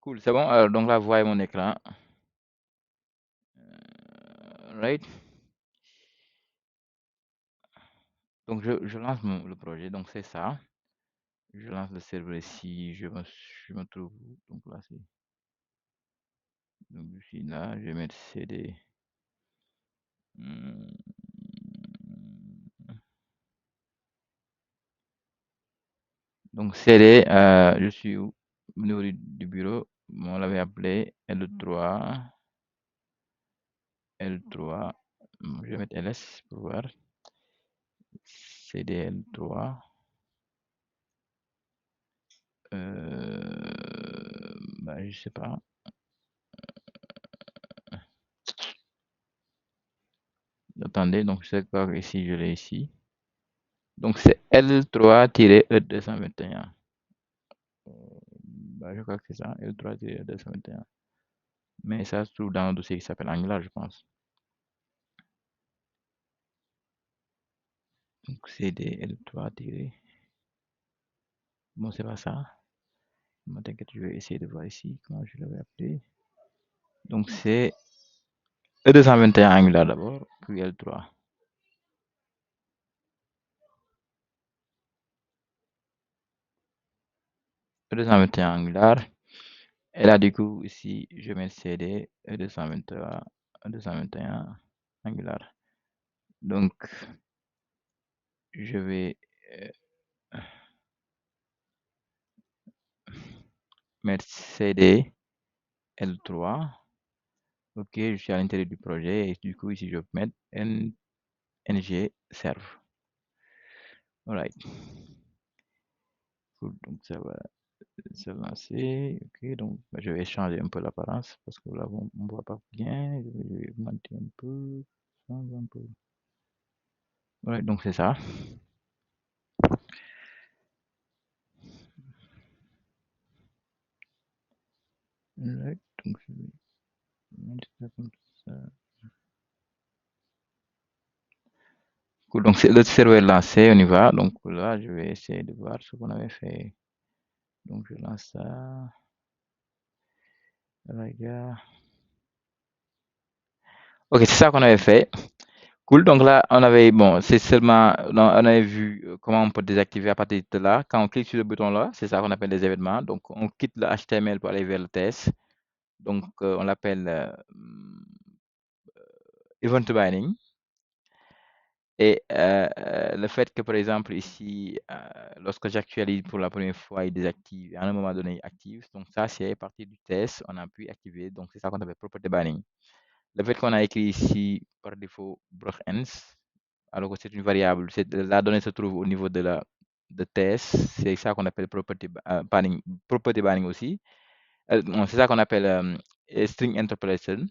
Cool, c'est bon. Alors, donc là, vous voyez mon écran. Right. Donc, je lance le projet. Donc, c'est ça. Je lance le serveur ici. Je me trouve. Donc, là, c'est. Donc, je suis là. Je vais mettre CD. Hmm. Donc, CD, je suis où? Au niveau du bureau. On l'avait appelé L3. L3. Je vais mettre LS pour voir. CD L3. Bah, je sais pas. Attendez, donc je sais pas ici, je l'ai ici. Donc c'est L3-E221. Bah, je crois que c'est ça, L3-E221. Mais ça se trouve dans un dossier qui s'appelle Angular, je pense. Donc c'est des L3 Bon, c'est pas ça. Bon, t'inquiète, je vais essayer de voir ici comment je l'avais appelé. Donc c'est E221 Angular d'abord, puis L3. E221 Angular. Et là, du coup, ici, je mets CD E221, E221 Angular. Donc, je vais mettre CD L3. Ok, je suis à l'intérieur du projet et du coup, ici, je vais mettre ng serve. Alright. Cool, donc ça va se lancer. Ok, donc je vais changer un peu l'apparence parce que là, on ne voit pas bien. Je vais augmenter un peu. Changer un peu. Alright, donc c'est ça. Alright, donc je vais mettre ça comme ça. Cool, donc c'est le serveur lancé, on y va. Donc là, je vais essayer de voir ce qu'on avait fait. Donc je lance ça. Regarde. Ok, c'est ça qu'on avait fait. Cool, donc là, on avait, bon, c'est seulement, on avait vu comment on peut désactiver à partir de là. Quand on clique sur le bouton là, c'est ça qu'on appelle des événements. Donc, on quitte le HTML pour aller vers le TS. Donc, on l'appelle Event Binding. Et le fait que, par exemple, ici, lorsque j'actualise pour la première fois, il désactive, à un moment donné, il active. Donc, ça, c'est à partir du test, on a pu activer. Donc, c'est ça qu'on appelle Property Binding. Le fait qu'on a écrit ici, par défaut, brockends, alors que c'est une variable, la donnée se trouve au niveau de la de TS, c'est ça qu'on appelle property binding aussi. C'est ça qu'on appelle string interpolation.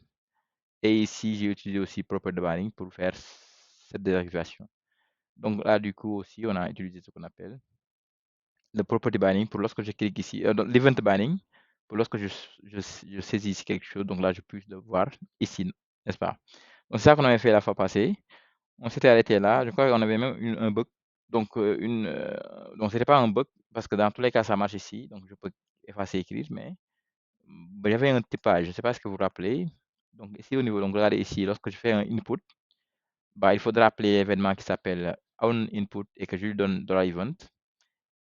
Et ici, j'ai utilisé aussi property binding pour faire cette dérivation. Donc là, du coup, aussi, on a utilisé ce qu'on appelle le property binding pour lorsque je clique ici, l'event binding, pour lorsque je saisis ici quelque chose, donc là, je puisse le voir ici, n'est-ce pas? Donc c'est ça qu'on avait fait la fois passée. On s'était arrêté là. Je crois qu'on avait même un bug. Donc, donc c'était pas un bug parce que dans tous les cas, ça marche ici. Donc, je peux effacer écrire, mais il y avait un typage. Je ne sais pas ce que vous vous rappelez. Donc, ici au niveau, donc regardez ici, lorsque je fais un input, bah, il faudra appeler l'événement qui s'appelle onInput et que je lui donne $event.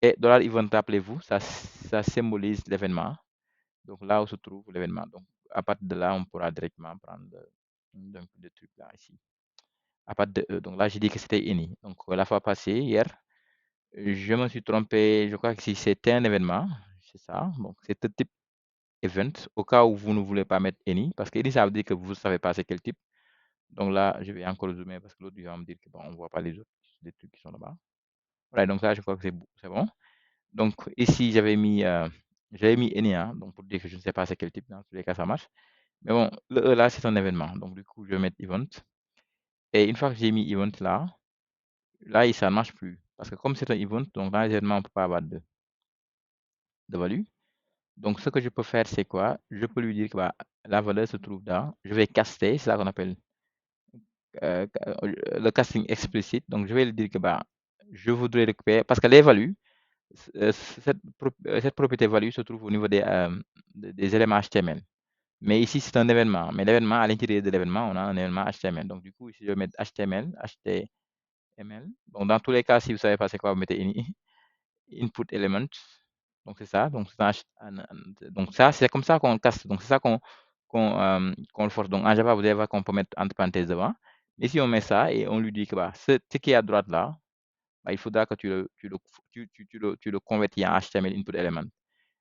Et $event, rappelez-vous, ça symbolise l'événement. Donc, là où se trouve l'événement. Donc, à partir de là, on pourra directement prendre donc, le truc là ici. À partir de E. Donc là, j'ai dit que c'était ini. Donc la fois passée, hier, je me suis trompé. Je crois que si c'était un événement, c'est ça. Donc c'est un type event. Au cas où vous ne voulez pas mettre any, parce que ini, ça veut dire que vous ne savez pas c'est quel type. Donc là, je vais encore zoomer parce que l'autre, il va me dire que bon, on ne voit pas les autres, les trucs qui sont là-bas. Voilà, donc là, je crois que c'est bon. Donc ici, j'avais mis any, hein, donc pour dire que je ne sais pas c'est quel type. Dans tous les cas, ça marche. Mais bon, le E là, c'est un événement. Donc du coup, je vais mettre event. Et une fois que j'ai mis event là, ça ne marche plus. Parce que comme c'est un event, donc dans les événements, on ne peut pas avoir de value. Donc, ce que je peux faire, c'est quoi? Je peux lui dire que bah, la valeur se trouve dans. Je vais caster, c'est ça qu'on appelle le casting explicite. Donc, je vais lui dire que bah, je voudrais récupérer. Parce que les values, Cette propriété value se trouve au niveau des éléments HTML. Mais ici, c'est un événement. Mais l'événement, à l'intérieur de l'événement, on a un événement HTML. Donc, du coup, ici, je vais mettre HTML, HTML. Donc, dans tous les cas, si vous savez pas c'est quoi, vous mettez input element. Donc, c'est ça. Donc, donc ça, c'est comme ça qu'on le casse. Donc, c'est ça qu'on le force. Donc, en Java, vous allez voir qu'on peut mettre entre parenthèses devant. Mais si on met ça et on lui dit que bah, ce qui est à droite là, bah, il faudra que tu le convertis en HTML input element.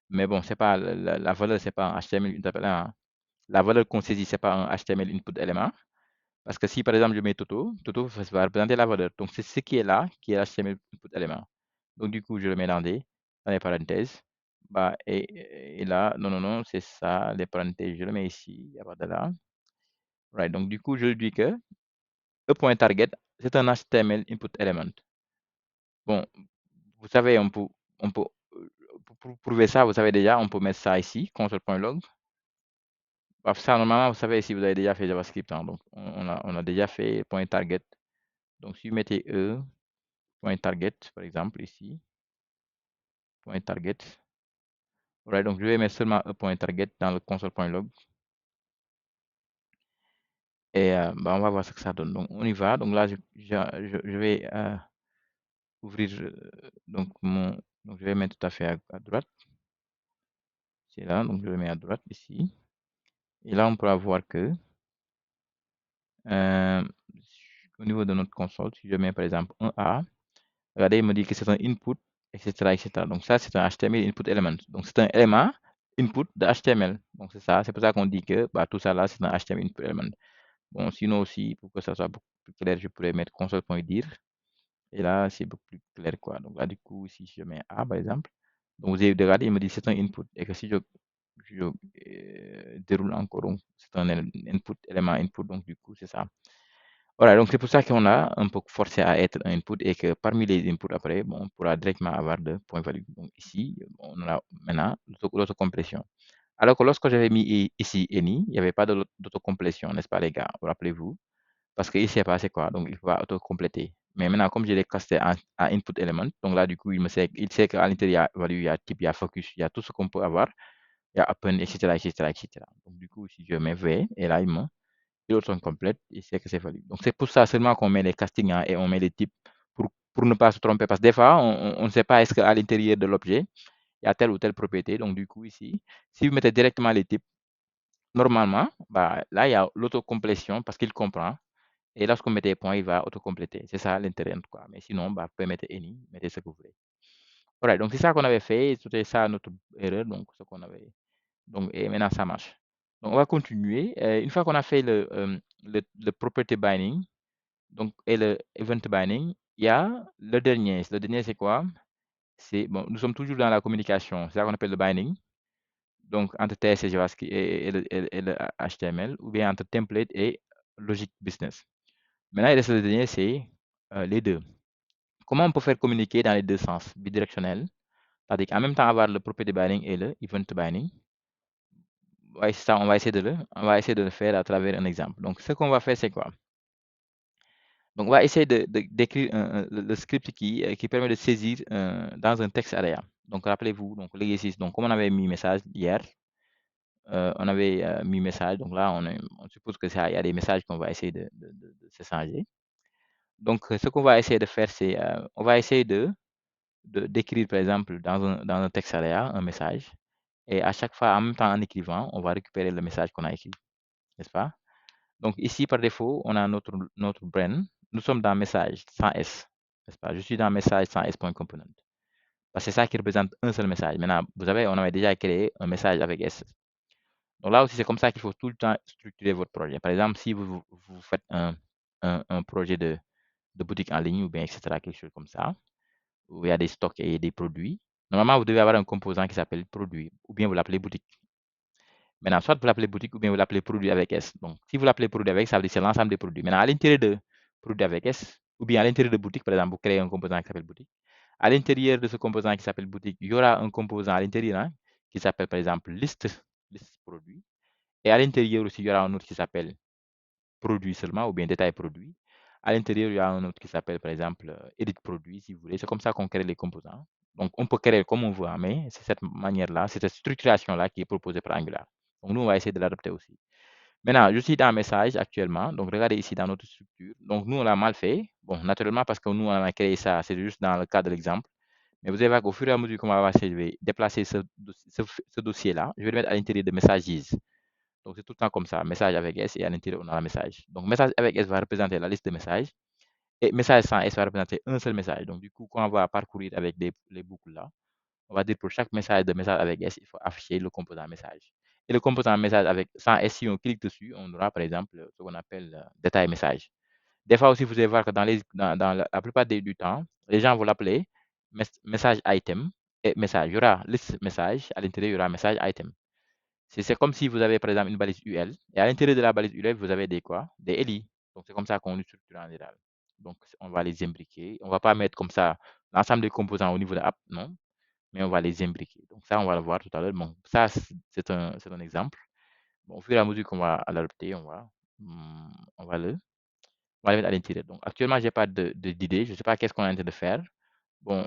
Mais bon, c'est pas la valeur, c'est pas un HTML input element. La valeur qu'on saisit, c'est pas un HTML input element. Parce que si par exemple je mets Toto, Toto va représenter la valeur. Donc c'est ce qui est là, qui est HTML input element. Donc du coup, je le mets dans les parenthèses. Bah, et là, non, non, non, c'est ça, les parenthèses, je le mets ici, à partir de là. Right, donc du coup, je lui dis que e.target, c'est un HTML input element. Bon, vous savez, pour prouver ça, vous savez déjà, on peut mettre ça ici, console.log. Bah, ça, normalement, vous savez, si vous avez déjà fait JavaScript, hein, donc on a déjà fait .target. Donc, si vous mettez .target, par exemple, ici, .target. Right, donc, je vais mettre seulement e.target dans le console.log. Et bah, on va voir ce que ça donne. Donc, on y va. Donc là, je vais ouvrir donc donc je vais mettre tout à fait à droite. C'est là, donc je le mets à droite ici. Et là, on pourra voir que euh, au niveau de notre console, si je mets par exemple un A, regardez, il me dit que c'est un input, etc., etc. Donc ça, c'est un HTML input element. Donc c'est un élément input de HTML. Donc c'est ça, c'est pour ça qu'on dit que bah, tout ça là, c'est un HTML input element. Bon, sinon aussi, pour que ça soit beaucoup plus clair, je pourrais mettre console.dir. Et là, c'est beaucoup plus clair, quoi. Donc là, du coup, si je mets A, par exemple, donc vous avez regardé, il me dit c'est un input. Et que si je déroule encore, donc c'est un input, élément input, donc du coup, c'est ça. Voilà, donc c'est pour ça qu'on a un peu forcé à être un input et que parmi les inputs après, bon, on pourra directement avoir de points value. Donc ici, on a maintenant l'autocompression. Alors que lorsque j'avais mis ici any, il n'y avait pas d'autocomplétion, n'est-ce pas les gars? Rappelez-vous. Parce que ici, c'est passé quoi? Donc il va autocompléter. Mais maintenant, comme je l'ai casté à input element, donc là, du coup, il sait qu'à l'intérieur, il y a value, il y a type, il y a focus, il y a tout ce qu'on peut avoir. Il y a append, etc., etc., etc. Donc du coup, si je mets V, et là, les autres sont complètes, et c'est que c'est valide. Donc c'est pour ça seulement qu'on met les castings hein, et on met les types pour ne pas se tromper. Parce que des fois, on ne sait pas est-ce qu'à l'intérieur de l'objet, il y a telle ou telle propriété. Donc du coup, ici, si vous mettez directement les types, normalement, bah, là, il y a l'autocomplétion parce qu'il comprend. Et lorsqu'on met des points, il va autocompléter. C'est ça l'intérêt, quoi. Mais sinon, bah, vous pouvez mettre any, mettez ce que vous voulez. Voilà, donc c'est ça qu'on avait fait. C'était ça notre erreur. Donc, ce qu'on avait. Donc, et maintenant, ça marche. Donc, on va continuer. Une fois qu'on a fait le property binding donc, et le event binding, il y a le dernier. Le dernier, c'est quoi? C'est, bon, nous sommes toujours dans la communication. C'est ça qu'on appelle le binding. Donc, entre TS et JavaScript et le HTML, ou bien entre template et logic business. Maintenant, il reste le dernier, c'est les deux. Comment on peut faire communiquer dans les deux sens, bidirectionnel, c'est-à-dire qu'en même temps avoir le property binding et le event binding. Ouais, c'est ça, on va essayer de le faire à travers un exemple. Donc, ce qu'on va faire, c'est quoi? Donc, on va essayer d'écrire le script qui permet de saisir dans un texte area. Donc, rappelez-vous, donc l'exercice, donc comme on avait mis message hier, on avait mis message. Donc là, on suppose que ça, il y a des messages qu'on va essayer de s'échanger. Donc, ce qu'on va essayer de faire, c'est, on va essayer d'écrire, par exemple, dans un texte area, un message. Et à chaque fois, en même temps, en écrivant, on va récupérer le message qu'on a écrit, n'est-ce pas? Donc ici, par défaut, on a notre brand. Nous sommes dans message sans S, n'est-ce pas? Je suis dans message sans S.component. Parce que c'est ça qui représente un seul message. Maintenant, vous savez, on avait déjà créé un message avec S. Donc là aussi, c'est comme ça qu'il faut tout le temps structurer votre projet. Par exemple, si vous faites un projet de boutique en ligne ou bien etc., quelque chose comme ça, où il y a des stocks et des produits, normalement, vous devez avoir un composant qui s'appelle produit, ou bien vous l'appelez boutique. Maintenant, soit vous l'appelez boutique ou bien vous l'appelez produit avec S. Donc, si vous l'appelez produit avec S, ça veut dire que c'est l'ensemble des produits. Maintenant, à l'intérieur de produit avec S, ou bien à l'intérieur de boutique, par exemple, vous créez un composant qui s'appelle boutique. À l'intérieur de ce composant qui s'appelle boutique, il y aura un composant à l'intérieur hein, qui s'appelle, par exemple, liste produit. Et à l'intérieur aussi, il y aura un autre qui s'appelle produit seulement, ou bien détail produit. À l'intérieur, il y a un autre qui s'appelle, par exemple, edit produit, si vous voulez. C'est comme ça qu'on crée les composants. Donc, on peut créer comme on veut, hein, mais c'est cette manière-là, c'est cette structuration-là qui est proposée par Angular. Donc, nous, on va essayer de l'adapter aussi. Maintenant, je suis dans message actuellement. Donc, regardez ici dans notre structure. Donc, nous, on l'a mal fait. Bon, naturellement, parce que nous, on a créé ça, c'est juste dans le cadre de l'exemple. Mais vous allez voir qu'au fur et à mesure qu'on va avancer, je vais déplacer ce dossier-là. Je vais le mettre à l'intérieur de messages. Donc, c'est tout le temps comme ça. Message avec S et à l'intérieur, on a le message. Donc, message avec S va représenter la liste de messages. Et message sans S va représenter un seul message. Donc, du coup, quand on va parcourir avec les boucles là, on va dire pour chaque message de message avec S, il faut afficher le composant message. Et le composant message avec sans S, si on clique dessus, on aura par exemple ce qu'on appelle détail message. Des fois aussi, vous allez voir que dans la plupart du temps, les gens vont l'appeler message item et message. Il y aura liste message, à l'intérieur, il y aura message item. C'est comme si vous avez par exemple une balise UL et à l'intérieur de la balise UL, vous avez des quoi? Des LI. Donc, c'est comme ça qu'on structure en général. Donc, on va les imbriquer. On ne va pas mettre comme ça l'ensemble des composants au niveau de l'app, non, mais on va les imbriquer. Donc, ça, on va le voir tout à l'heure. Bon, ça, c'est un exemple. Bon, au fur et à mesure qu'on va l'adapter, on va le mettre à l'intérieur. Donc, actuellement, j'ai pas d'idée. Je ne sais pas qu'est-ce qu'on est en train de faire. Bon,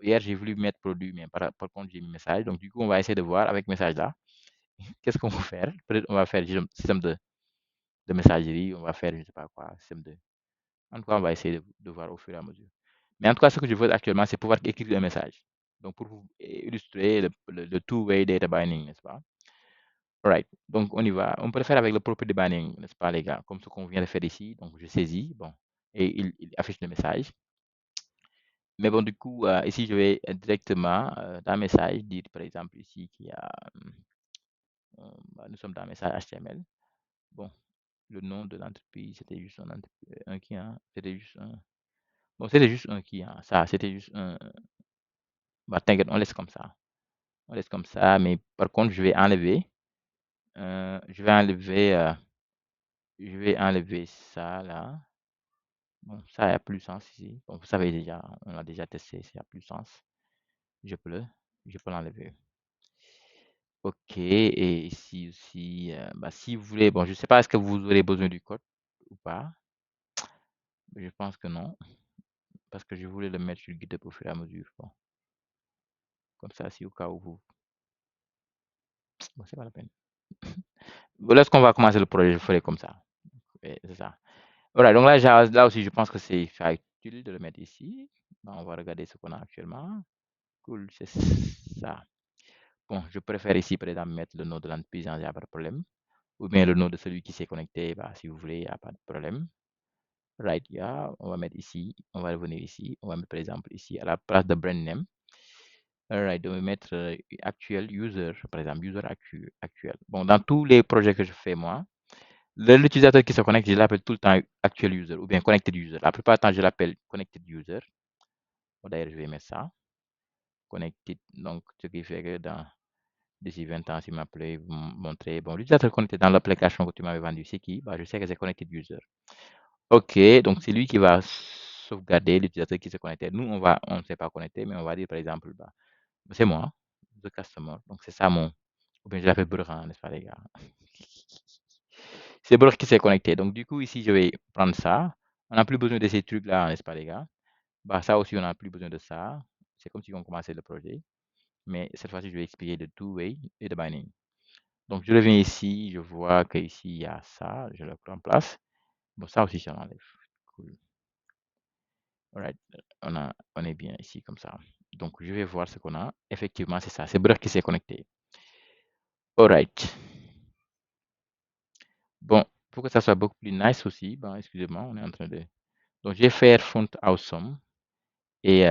hier, j'ai voulu mettre produit, mais par contre, j'ai mis message. Donc, du coup, on va essayer de voir avec message là. Qu'est-ce qu'on va faire? Peut-être on va faire un système de messagerie. On va faire, je ne sais pas quoi, système de. En tout cas, on va essayer de voir au fur et à mesure. Mais en tout cas, ce que je veux actuellement, c'est pouvoir écrire un message. Donc, pour vous illustrer le two-way data binding, n'est-ce pas? Alright. Donc, on y va. On peut le faire avec le property binding, n'est-ce pas, les gars? Comme ce qu'on vient de faire ici. Donc, je saisis, bon, et il affiche le message. Mais bon, du coup, ici, je vais directement dans message dire, par exemple, ici, qu'il y a, nous sommes dans message HTML. Bon, le nom de l'entreprise, c'était juste un qui, hein, c'était juste un. Bon, c'était juste un qui, hein, ça, c'était juste un. Bah, t'inquiète, on laisse comme ça. On laisse comme ça, mais par contre, je vais enlever, ça là. Bon, ça a plus sens ici. Bon, vous savez déjà, on a déjà testé, ça a plus sens. Je peux le, je peux l'enlever. Ok, et ici aussi, bah, si vous voulez, bon, je sais pas, est-ce que vous aurez besoin du code ou pas? Je pense que non, parce que je voulais le mettre sur le GitHub au fur et à mesure. Bon, comme ça, si au cas où vous, bon, c'est pas la peine. Bon, lorsqu'on va commencer le projet, je ferai comme ça. Et c'est ça. Voilà, donc là aussi, je pense que c'est utile de le mettre ici. Bon, on va regarder ce qu'on a actuellement. Cool, c'est ça. Bon, je préfère ici, par exemple, mettre le nom de l'entreprise, il n'y a pas de problème. Ou bien le nom de celui qui s'est connecté, bah, si vous voulez, il n'y a pas de problème. Right, yeah, on va mettre ici, on va revenir ici, on va mettre par exemple ici à la place de brand name. Alright, on va mettre actuel user, par exemple, user actuel. Bon, dans tous les projets que je fais moi, l'utilisateur qui se connecte, je l'appelle tout le temps actual user ou bien connected user. La plupart du temps, je l'appelle connected user. Bon, d'ailleurs, je vais mettre ça, connected. Donc, ce qui fait que d'ici 20 ans, s'il m'appelait, vous montrer, bon, l'utilisateur connecté dans l'application que tu m'avais vendu, c'est qui? Bah, je sais que c'est connected user. Ok, donc c'est lui qui va sauvegarder l'utilisateur qui se connectait. Nous, on ne s'est pas connecté, mais on va dire par exemple, bah, c'est moi, the customer. Donc c'est ça ou bien je l'appelle Burhan, n'est-ce pas les gars? C'est Burhan qui s'est connecté. Donc du coup, ici, je vais prendre ça. On n'a plus besoin de ces trucs-là, n'est-ce pas les gars? Bah, ça aussi, on n'a plus besoin de ça. C'est comme si on commençait le projet. Mais cette fois-ci, je vais expliquer le two-way et le binding. Donc je reviens ici, je vois qu'ici, il y a ça, je le remplace. Bon, ça aussi, ça l'enlève. Cool. Alright, on est bien ici comme ça. Donc, je vais voir ce qu'on a. Effectivement, c'est ça. C'est Bref qui s'est connecté. Alright. Bon, pour que ça soit beaucoup plus nice aussi, bon, excusez-moi, on est en train de. Donc, je vais faire font awesome et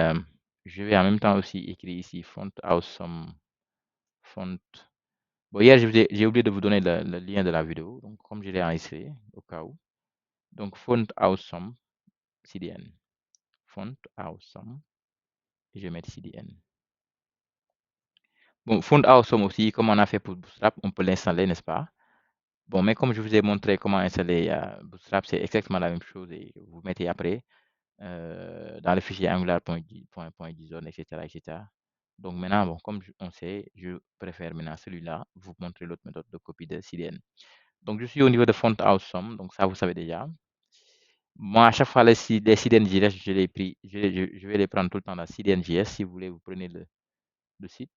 je vais en même temps aussi écrire ici font awesome font. Bon, hier, j'ai oublié de vous donner le lien de la vidéo. Donc, comme je l'ai enregistré au cas où. Donc, font awesome CDN. Font awesome. Et je vais mettre CDN. Bon, font awesome aussi, comme on a fait pour Bootstrap, on peut l'installer, n'est-ce pas? Bon, mais comme je vous ai montré comment installer Bootstrap, c'est exactement la même chose et vous mettez après dans le fichier angular.json, etc., etc. Donc maintenant, bon, comme on sait, je préfère maintenant celui-là, vous montrer l'autre méthode de copie de CDN. Donc je suis au niveau de font awesome, donc ça vous savez déjà. Moi, à chaque fois, les CDNJS, je les pris, je vais les prendre tout le temps dans CDNJS. Si vous voulez, vous prenez le site.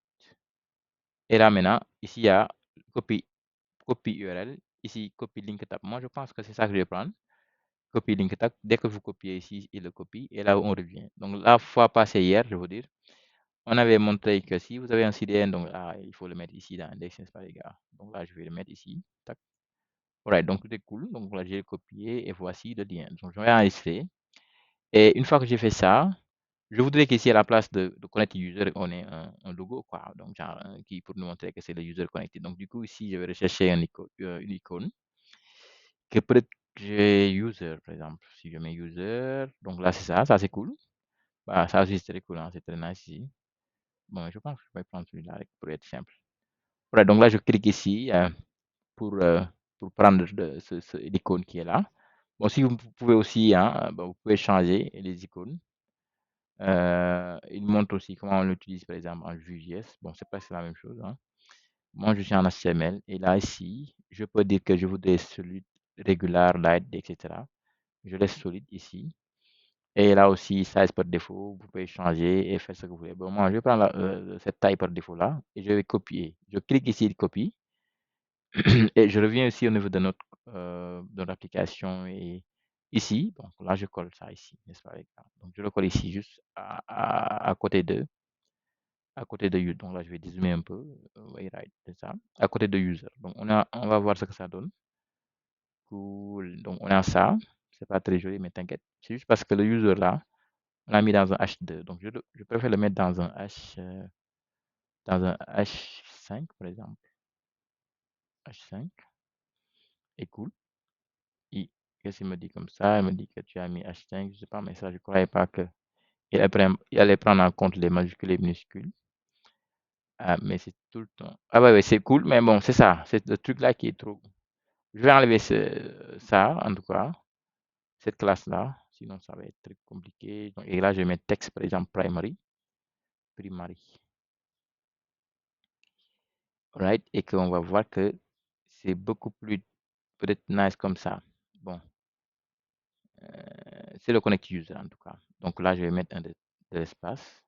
Et là, maintenant, ici, il y a copie, copie URL. Ici, copie link tab. Moi, je pense que c'est ça que je vais prendre. Copie link tab. Dès que vous copiez ici, il le copie. Et là, on revient. Donc, la fois passée hier, je veux dire, on avait montré que si vous avez un CDN, donc là, il faut le mettre ici dans index, n'est-ce pas, les gars? Donc là, je vais le mettre ici. Tac. Alright, donc tout est cool. Donc là, j'ai copié et voici le lien. Donc, je vais enregistrer. Et une fois que j'ai fait ça, je voudrais qu'ici, à la place de connect user, on ait un logo, quoi. Donc, genre, qui pour nous montrer que c'est le user connecté. Donc, du coup, ici, je vais rechercher une icône que peut-être j'ai user, par exemple. Si je mets user, donc là, c'est ça. Ça, c'est cool. Bah, ça aussi, c'est très cool, hein, c'est très nice ici. Bon, je pense que je vais prendre celui-là pour être simple. Voilà, donc là, je clique ici pour, euh, pour prendre l'icône qui est là. Bon, si vous pouvez aussi, hein, bah, vous pouvez changer les icônes. Il montre aussi comment on l'utilise, par exemple, en Vue.js. Bon, c'est presque la même chose, hein. Moi, je suis en HTML. Et là, ici, je peux dire que je voudrais solide, regular, light, etc. Je laisse solide ici. Et là aussi, size par défaut, vous pouvez changer et faire ce que vous voulez. Bon, moi, je prends cette taille par défaut là et je vais copier. Je clique ici, il copie. Et je reviens aussi au niveau de notre application et ici, donc là, je colle ça ici, n'est-ce pas, les gars? Donc, je le colle ici juste à côté de user. Donc là, je vais dézoomer un peu. Oui, right, c'est ça. À côté de user. Donc, on va voir ce que ça donne. Cool. Donc, on a ça. C'est pas très joli, mais t'inquiète. C'est juste parce que le user là, on l'a mis dans un H2. Donc, je préfère le mettre dans un H5, par exemple. H5. Et cool. Qu'est-ce qu'il me dit comme ça? Il me dit que tu as mis H5. Je sais pas, mais ça, je croyais pas que il allait prendre en compte les majuscules et les minuscules. Ah, mais c'est tout le temps. Ah ouais, ouais, c'est cool, mais bon, c'est ça. C'est le truc là qui est trop. Je vais enlever ça, en tout cas, cette classe-là. Sinon, ça va être très compliqué. Donc, et là, je vais mettre texte, par exemple, primary. Primary. Right? Et qu'on va voir que c'est beaucoup plus peut-être nice comme ça. Bon, c'est le connect user en tout cas. Donc là, je vais mettre de l'espace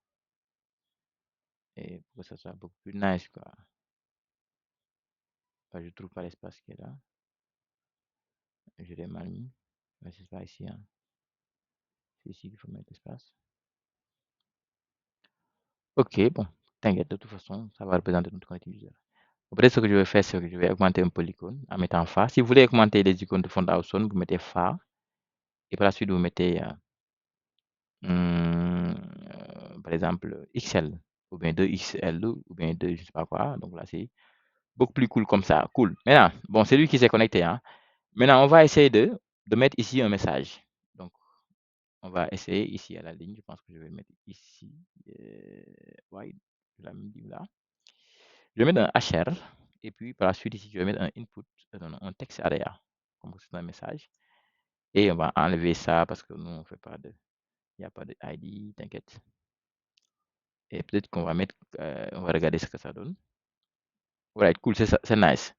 et pour que ça soit beaucoup plus nice, quoi. Enfin, je trouve pas l'espace qui est là. Je l'ai mal mis. Mais c'est pas ici, hein. C'est ici qu'il faut mettre l'espace. Ok, bon, t'inquiète, de toute façon, ça va représenter notre connect user. Peut-être ce que je vais faire, c'est que je vais augmenter un peu l'icône en mettant phare. Si vous voulez augmenter les icônes de fond Awesome, vous mettez phare. Et par la suite, vous mettez par exemple, XL, ou bien 2XL, ou bien 2, je sais pas quoi. Donc là, c'est beaucoup plus cool comme ça. Cool. Maintenant, bon, c'est lui qui s'est connecté, hein. Maintenant, on va essayer de mettre ici un message. Donc, on va essayer ici à la ligne. Je pense que je vais le mettre ici. Ouais, je l'ai mis là. Je vais mettre un HR. Et puis, par la suite, ici, je vais mettre un input, non, un text area. Comme c'est un message. Et on va enlever ça parce que nous, on fait pas de. Il n'y a pas de ID, t'inquiète. Et peut-être qu'on va mettre, on va regarder ce que ça donne. Voilà, cool, c'est nice.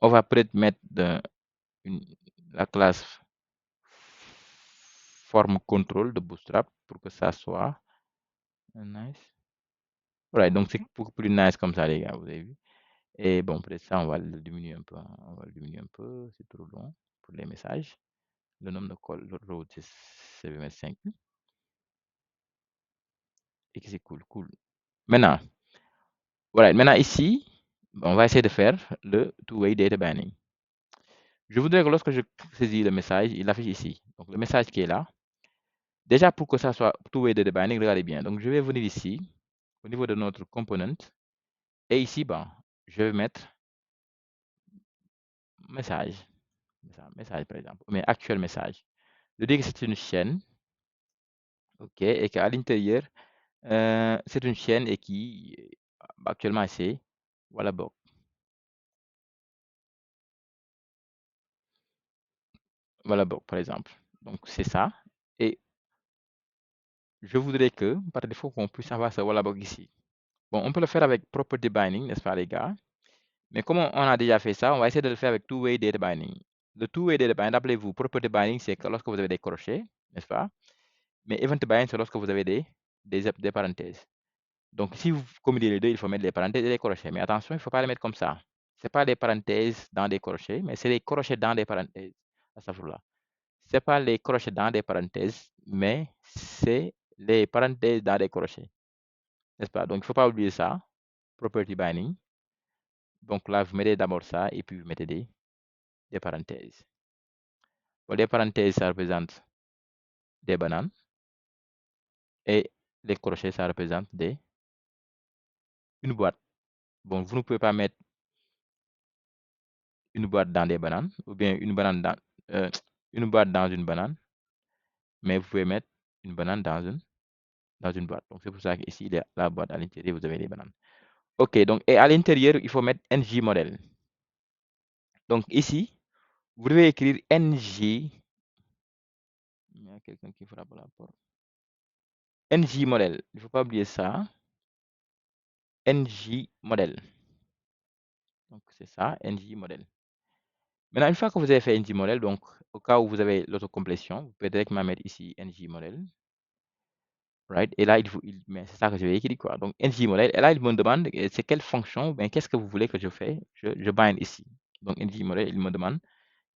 On va peut-être mettre la classe forme contrôle de Bootstrap pour que ça soit nice. Voilà, donc c'est beaucoup plus nice comme ça, les gars, vous avez vu. Et bon, peut-être ça, on va le diminuer un peu, hein. On va le diminuer un peu, c'est trop long pour les messages. Le nombre de call road, c'est 25. Et que c'est cool, cool. Maintenant, voilà, maintenant ici, on va essayer de faire le two-way data binding. Je voudrais que lorsque je saisis le message, il affiche ici. Donc le message qui est là. Déjà pour que ça soit two-way data binding, regardez bien. Donc je vais venir ici, au niveau de notre component. Et ici, bon, je vais mettre message. Message par exemple. Mais actuel message. Je dis que c'est une chaîne. OK. Et qu'à l'intérieur, c'est une chaîne et qui actuellement c'est voilà bon. Voilà bon, par exemple. Donc c'est ça. Et je voudrais que, par défaut, qu'on puisse avoir ce voilà ici. Bon, on peut le faire avec property binding, n'est-ce pas, les gars? Mais comme on a déjà fait ça, on va essayer de le faire avec two-way data binding. le two-way data binding, rappelez-vous, property binding, c'est que lorsque vous avez des crochets, n'est-ce pas? Mais event binding, c'est lorsque vous avez des parenthèses. Donc, si vous combinez les deux, il faut mettre les parenthèses et les crochets. Mais attention, il ne faut pas les mettre comme ça. Ce n'est pas des parenthèses dans des crochets, mais c'est des crochets dans des parenthèses. Astafurlah. Ce n'est pas les crochets dans des parenthèses, mais c'est les parenthèses dans des crochets. N'est-ce pas? Donc, il ne faut pas oublier ça. Property binding. Donc là, vous mettez d'abord ça et puis vous mettez des parenthèses. Bon, les parenthèses, ça représente des bananes. Et les crochets, ça représente une boîte. Bon, vous ne pouvez pas mettre une boîte dans des bananes ou bien une banane une boîte dans une banane, mais vous pouvez mettre une banane dans une boîte. Donc, c'est pour ça qu'ici, la boîte à l'intérieur, vous avez les bananes. OK, donc, et à l'intérieur, il faut mettre NG modèle. Donc, ici, vous devez écrire NG. Il y a quelqu'un qui frappe à la porte. NG modèle. Il ne faut pas oublier ça. NG modèle. Donc, c'est ça, NG modèle. Maintenant, une fois que vous avez fait NG modèle, donc, au cas où vous avez l'autocomplétion, vous pouvez directement mettre ici NG modèle. Right? Et là, mais c'est ça que je vais écrire, quoi. Donc, NG modèle. Et là, il me demande, c'est quelle fonction, ben, qu'est-ce que vous voulez que je fasse? Je bind ici. Donc, NG modèle, il me demande,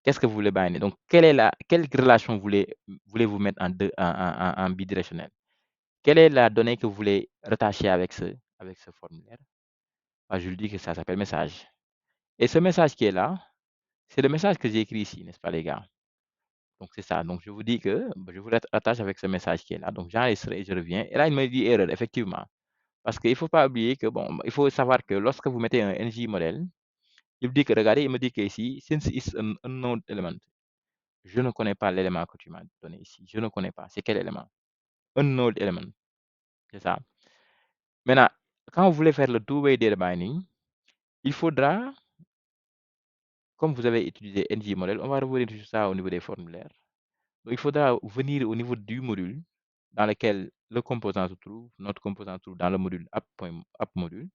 qu'est-ce que vous voulez binder? Donc, quelle relation voulez-vous mettre en bidirectionnel? Quelle est la donnée que vous voulez rattacher avec ce formulaire? Ah, je lui dis que ça s'appelle message. Et ce message qui est là, c'est le message que j'ai écrit ici, n'est-ce pas, les gars? Donc, c'est ça. Donc, je vous dis que je vous rattache avec ce message qui est là. Donc, j'enregistre et je reviens. Et là, il me dit erreur, effectivement. Parce qu'il ne faut pas oublier que, bon, il faut savoir que lorsque vous mettez un NG modèle, il me dit que, regardez, il me dit qu'ici, since it's an unknown element, je ne connais pas l'élément que tu m'as donné ici. Je ne connais pas. C'est quel élément? Unknown element. C'est ça. Maintenant, quand vous voulez faire le two-way data binding, il faudra, comme vous avez utilisé NG modèle, on va revenir sur ça au niveau des formulaires. Donc, il faudra venir au niveau du module dans lequel le composant se trouve, notre composant se trouve dans le module app module.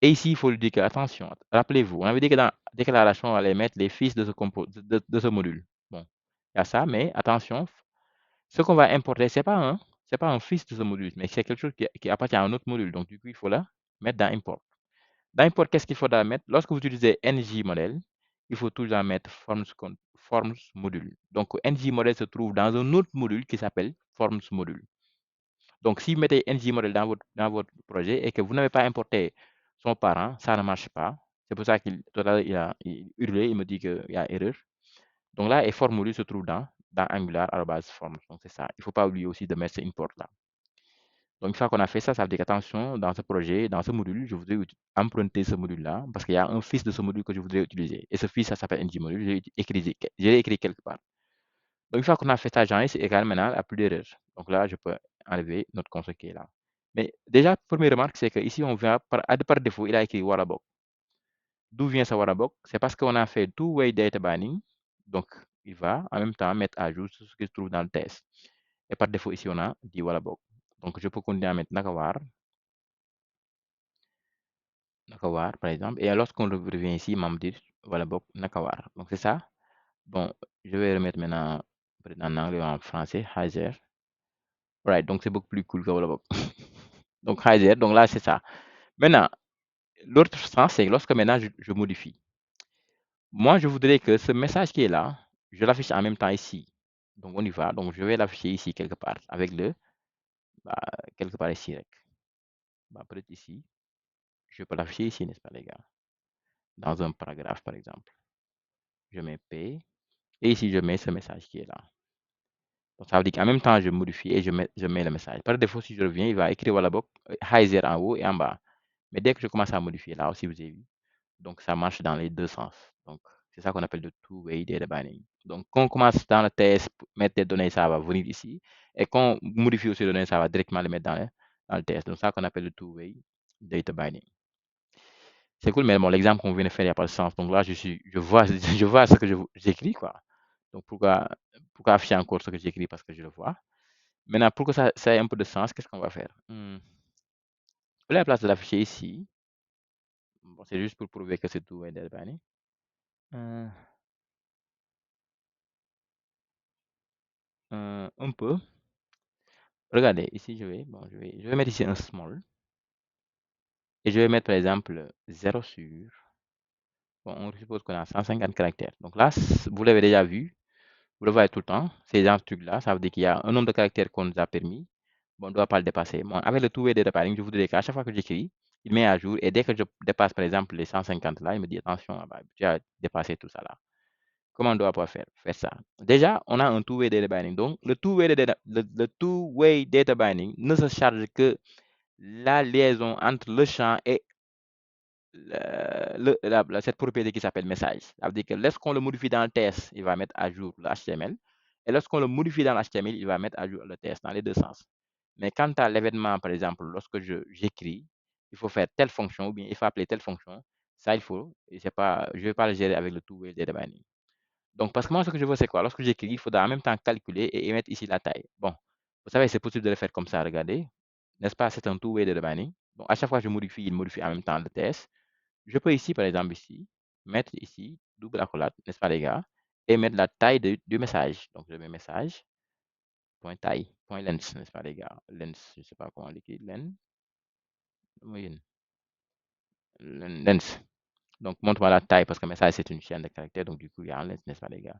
Et ici, il faut lui dire que, attention, rappelez-vous, on avait dit que dans la déclaration, on allait mettre les fils de ce module. Bon, il y a ça, mais attention, ce qu'on va importer, c'est pas un fils de ce module, mais c'est quelque chose qui appartient à un autre module. Donc, du coup, il faut la mettre dans import. Dans import, qu'est-ce qu'il faudra mettre? Lorsque vous utilisez ng modèle, il faut toujours mettre forms module. Donc, ng modèle se trouve dans un autre module qui s'appelle forms module. Donc, si vous mettez ng modèle dans votre projet et que vous n'avez pas importé son parent, ça ne marche pas. C'est pour ça qu'il a hurlé, il me dit qu'il y a erreur. Donc là, et form module se trouve dans Angular@forms. Donc, c'est ça. Il ne faut pas oublier aussi de mettre ce import là. Donc, une fois qu'on a fait ça, ça veut dire qu'attention, dans ce projet, dans ce module, je voudrais emprunter ce module-là parce qu'il y a un fils de ce module que je voudrais utiliser. Et ce fils, ça s'appelle ng module. Je l'ai écrit quelque part. Donc, une fois qu'on a fait ça, j'en ai, c'est égal maintenant à plus d'erreurs. Donc là, je peux enlever notre console qui est là. Mais déjà, première remarque, c'est qu'ici, on vient par défaut, il a écrit Warabok. D'où vient ce Warabok? C'est parce qu'on a fait two-way data binding. Donc, il va en même temps mettre à jour ce qui se trouve dans le test. Et par défaut, ici, on a dit Warabok. Donc, je peux continuer à mettre Nakawar, par exemple. Et lorsqu'on revient ici, il va me dire Warabok, Nakawar. Donc, c'est ça. Bon, je vais remettre maintenant en anglais ou en français, Heiser. Right, donc c'est beaucoup plus cool que Warabok. Donc, Heiser, donc là, c'est ça. Maintenant, l'autre sens, c'est lorsque maintenant je modifie. Moi, je voudrais que ce message qui est là, je l'affiche en même temps ici. Donc, on y va. Donc, je vais l'afficher ici quelque part avec bah, quelque part ici. Bah, peut-être ici. Je peux l'afficher ici, n'est-ce pas, les gars? Dans un paragraphe, par exemple. Je mets P. Et ici, je mets ce message qui est là. Donc, ça veut dire qu'en même temps, je modifie et je mets le message. Par défaut, si je reviens, il va écrire Wallabok, Heiser en haut et en bas. Mais dès que je commence à modifier, là aussi, vous avez vu. Donc, ça marche dans les deux sens. Donc, c'est ça qu'on appelle le two-way data binding. Donc, quand on commence dans le test, mettre des données, ça va venir ici. Et quand on modifie aussi les données, ça va directement les mettre dans le test. Donc, c'est ça qu'on appelle le two-way data binding. C'est cool, mais bon, l'exemple qu'on vient de faire, il n'y a pas de sens. Donc là, je vois, je vois ce que j'écris, quoi. Donc, pourquoi afficher encore ce que j'écris parce que je le vois. Maintenant, pour que ça ait un peu de sens, qu'est-ce qu'on va faire? À la place de l'afficher ici, bon, c'est juste pour prouver que c'est two-way data binding. un peu. Regardez, ici, je vais mettre ici un small. Et je vais mettre, par exemple, 0 sur. Bon, on suppose qu'on a 150 caractères. Donc là, vous l'avez déjà vu. Vous le voyez tout le temps. Ces gens de trucs-là, ça veut dire qu'il y a un nombre de caractères qu'on nous a permis. Bon, on ne doit pas le dépasser. Bon, avec le two-way data pairing, je voudrais qu'à chaque fois que j'écris, il met à jour. Et dès que je dépasse, par exemple, les 150 là, il me dit attention, bah, tu as dépassé tout ça là. Comment on doit pouvoir faire ça? Déjà, on a un two-way data binding. Donc, le two-way data binding ne se charge que la liaison entre le champ et cette propriété qui s'appelle message. Ça veut dire que lorsqu'on le modifie dans le test, il va mettre à jour le HTML. Et lorsqu'on le modifie dans l'HTML, il va mettre à jour le test dans les deux sens. Mais quant à l'événement, par exemple, lorsque j'écris, il faut faire telle fonction ou bien il faut appeler telle fonction, ça il faut, et c'est pas, je ne vais pas le gérer avec le two-way data binding. Donc, parce que moi, ce que je veux, c'est quoi? Lorsque j'écris, il faudra en même temps calculer et mettre ici la taille. Bon, vous savez, c'est possible de le faire comme ça, regardez. N'est-ce pas? C'est un two-way data binding. Donc, à chaque fois que je modifie, il modifie en même temps le test. Je peux ici, par exemple, ici, mettre ici, double accolade, n'est-ce pas, les gars? Et mettre la taille du message. Donc, je mets message, point taille, point length, n'est-ce pas, les gars? Length, je ne sais pas comment l'écrire, length, oui, length. Donc, montre-moi la taille parce que message, c'est une chaîne de caractères. Donc, du coup, il y a un length, n'est-ce pas, les gars?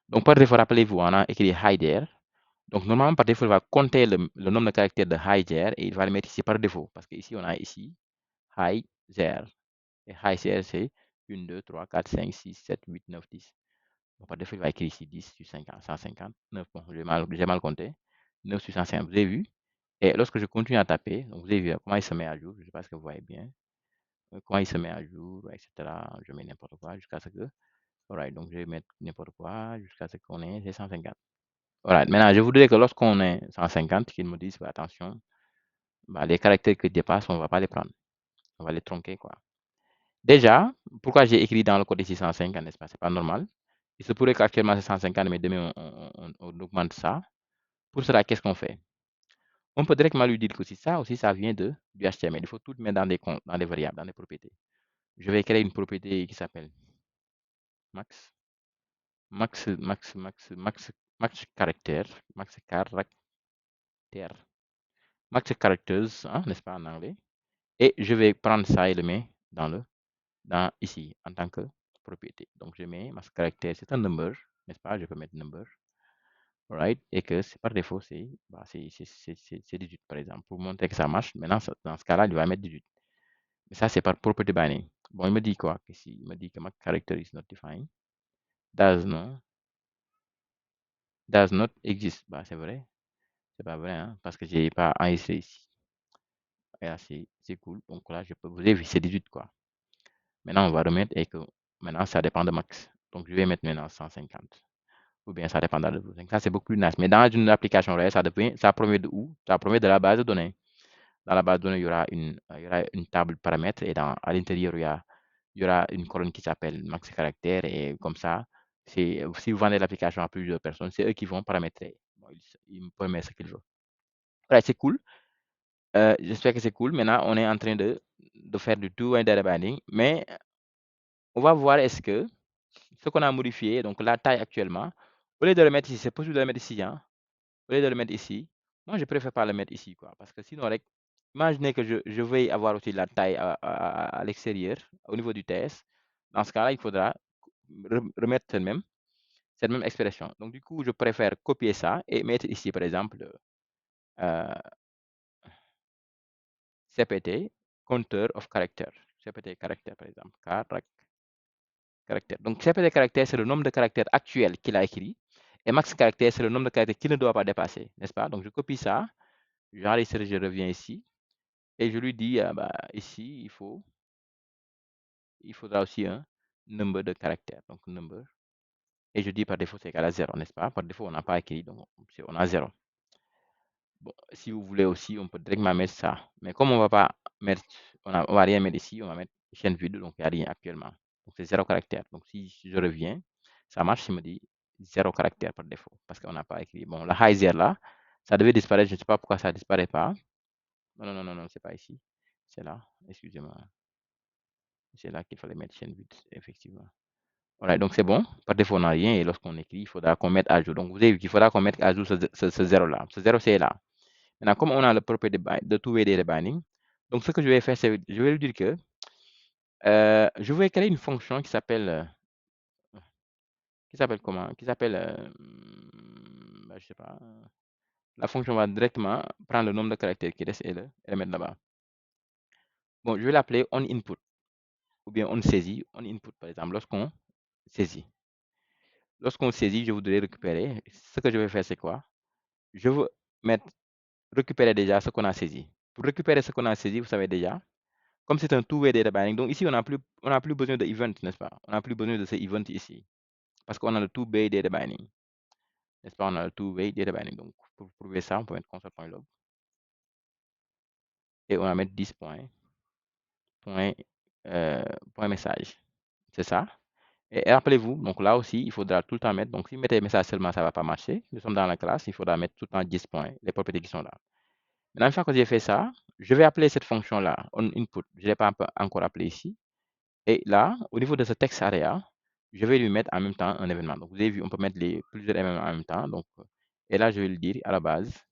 Donc, par défaut, rappelez-vous, on a écrit hider. Donc, normalement, par défaut, il va compter le nombre de caractères de hider et il va le mettre ici par défaut. Parce qu'ici, on a ici hider. Et hider, c'est 1, 2, 3, 4, 5, 6, 7, 8, 9, 10. Bon, par défaut, il va écrire ici 10 sur 50, 150. 9, bon, j'ai mal compté. 9 sur 150, vous avez vu? Et lorsque je continue à taper, donc vous avez vu comment il se met à jour. Je ne sais pas ce que vous voyez bien. Comment il se met à jour, etc. Je mets n'importe quoi jusqu'à ce que. Alright, donc je vais mettre n'importe quoi jusqu'à ce qu'on ait 150. Alright, maintenant, je voudrais que lorsqu'on ait 150, qu'ils me disent, bah, attention, bah, les caractères qui dépassent, on ne va pas les prendre. On va les tronquer, quoi. Déjà, pourquoi j'ai écrit dans le code ici 150, n'est-ce pas? C'est pas normal. Il se pourrait qu'actuellement c'est 150, mais demain on augmente ça. Pour cela, qu'est-ce qu'on fait? On peut directement lui dire que si ça aussi, ça vient du HTML. Il faut tout mettre dans des variables, dans des propriétés. Je vais créer une propriété qui s'appelle max, max, max, max, max, max caractère, max caractère, max characters, hein, n'est-ce pas, en anglais? Et je vais prendre ça et le mettre dans ici, en tant que propriété. Donc, je mets max caractère, c'est un number, n'est-ce pas? Je peux mettre number, right? Et que c'est par défaut, c'est 18, par exemple. Pour montrer que ça marche, maintenant, dans ce cas-là, il va mettre 18. Mais ça, c'est par property binding. Bon, il me dit quoi? Ici, il me dit que ma character is not defined. Does not exist. Bah, c'est vrai. C'est pas vrai, hein, parce que j'ai pas enregistré ici. Et là, c'est cool. Donc là, vous avez vu, c'est 18, quoi. Maintenant, on va remettre et que maintenant, ça dépend de max. Donc, je vais mettre maintenant 150. Ou bien ça dépendra de vous. Donc, ça, c'est beaucoup plus nice. Mais dans une application réelle, ça promet de où? Ça promet de la base de données. Dans la base de données, il y aura une table paramètres et à l'intérieur, il y aura une colonne qui s'appelle max caractère et comme ça, si vous vendez l'application à plusieurs personnes, c'est eux qui vont paramétrer. Bon, ils me permettent ce qu'ils veulent. Ouais, c'est cool. J'espère que c'est cool. Maintenant, on est en train de faire du two-way data binding, mais on va voir est-ce que ce qu'on a modifié, donc la taille actuellement, au lieu de le mettre ici, c'est possible de le mettre ici, hein? Au lieu de le mettre ici, moi je préfère pas le mettre ici, quoi. Parce que sinon, imaginez que je veuille avoir aussi la taille à l'extérieur, au niveau du test. Dans ce cas-là, il faudra remettre cette même expression. Donc, du coup, je préfère copier ça et mettre ici, par exemple, euh, CPT, compteur of character. CPT caractère, par exemple. Caractère. Donc, CPT caractère, c'est le nombre de caractères actuels qu'il a écrit. Et max caractère, c'est le nombre de caractères qu'il ne doit pas dépasser, n'est-ce pas? Donc, je copie ça, j'enregistre, je reviens ici. Et je lui dis, bah, ici, il faudra aussi un number de caractères. Donc, number. Et je dis par défaut, c'est égal à 0, n'est-ce pas? Par défaut, on n'a pas écrit, donc on a 0. Bon, si vous voulez aussi, on peut directement mettre ça. Mais comme on va pas mettre, on va rien mettre ici, on va mettre chaîne vide, donc il n'y a rien actuellement. Donc, c'est 0 caractère. Donc, si je reviens, ça marche, il me dit 0 caractère par défaut, parce qu'on n'a pas écrit. Bon, la high 0 là, ça devait disparaître, je ne sais pas pourquoi ça ne disparaît pas. Non, non, non, non, non, c'est pas ici. C'est là, excusez-moi. C'est là qu'il fallait mettre chaîne vide, effectivement. Voilà, donc c'est bon. Par défaut, on n'a rien. Et lorsqu'on écrit, il faudra qu'on mette à jour. Donc, vous avez vu qu'il faudra qu'on mette à jour ce 0-là. Ce 0, c'est là. Maintenant, comme on a le propriété de two-way data binding, donc ce que je vais faire, c'est je vais lui dire que je vais créer une fonction qui s'appelle comment? Qui s'appelle, bah, je sais pas. La fonction va directement prendre le nombre de caractères qui reste et le mettre là-bas. Bon, je vais l'appeler onInput ou bien onSaisit. OnInput, par exemple, lorsqu'on saisit. Lorsqu'on saisit, je voudrais récupérer. Ce que je vais faire, c'est quoi? Je veux mettre, récupérer déjà ce qu'on a saisi. Pour récupérer ce qu'on a saisi, vous savez déjà, comme c'est un two-way data binding, donc ici, on n'a plus besoin de event, n'est-ce pas? On n'a plus besoin de ce event ici. Parce qu'on a le two-way data binding. N'est-ce pas? On a le two-way data binding. Donc, pour prouver ça, on peut mettre console.log et on va mettre 10 points, point message. C'est ça. Et rappelez-vous, donc là aussi, il faudra tout le temps mettre, donc si vous mettez message seulement, ça ne va pas marcher. Nous sommes dans la classe, il faudra mettre tout le temps 10 points, les propriétés qui sont là. Maintenant, une fois que j'ai fait ça, je vais appeler cette fonction-là, onInput. Je ne l'ai pas encore appelé ici. Et là, au niveau de ce texte area, je vais lui mettre en même temps un événement. Donc, vous avez vu, on peut mettre plusieurs événements en même temps. Donc, et là, je vais lui dire à la base,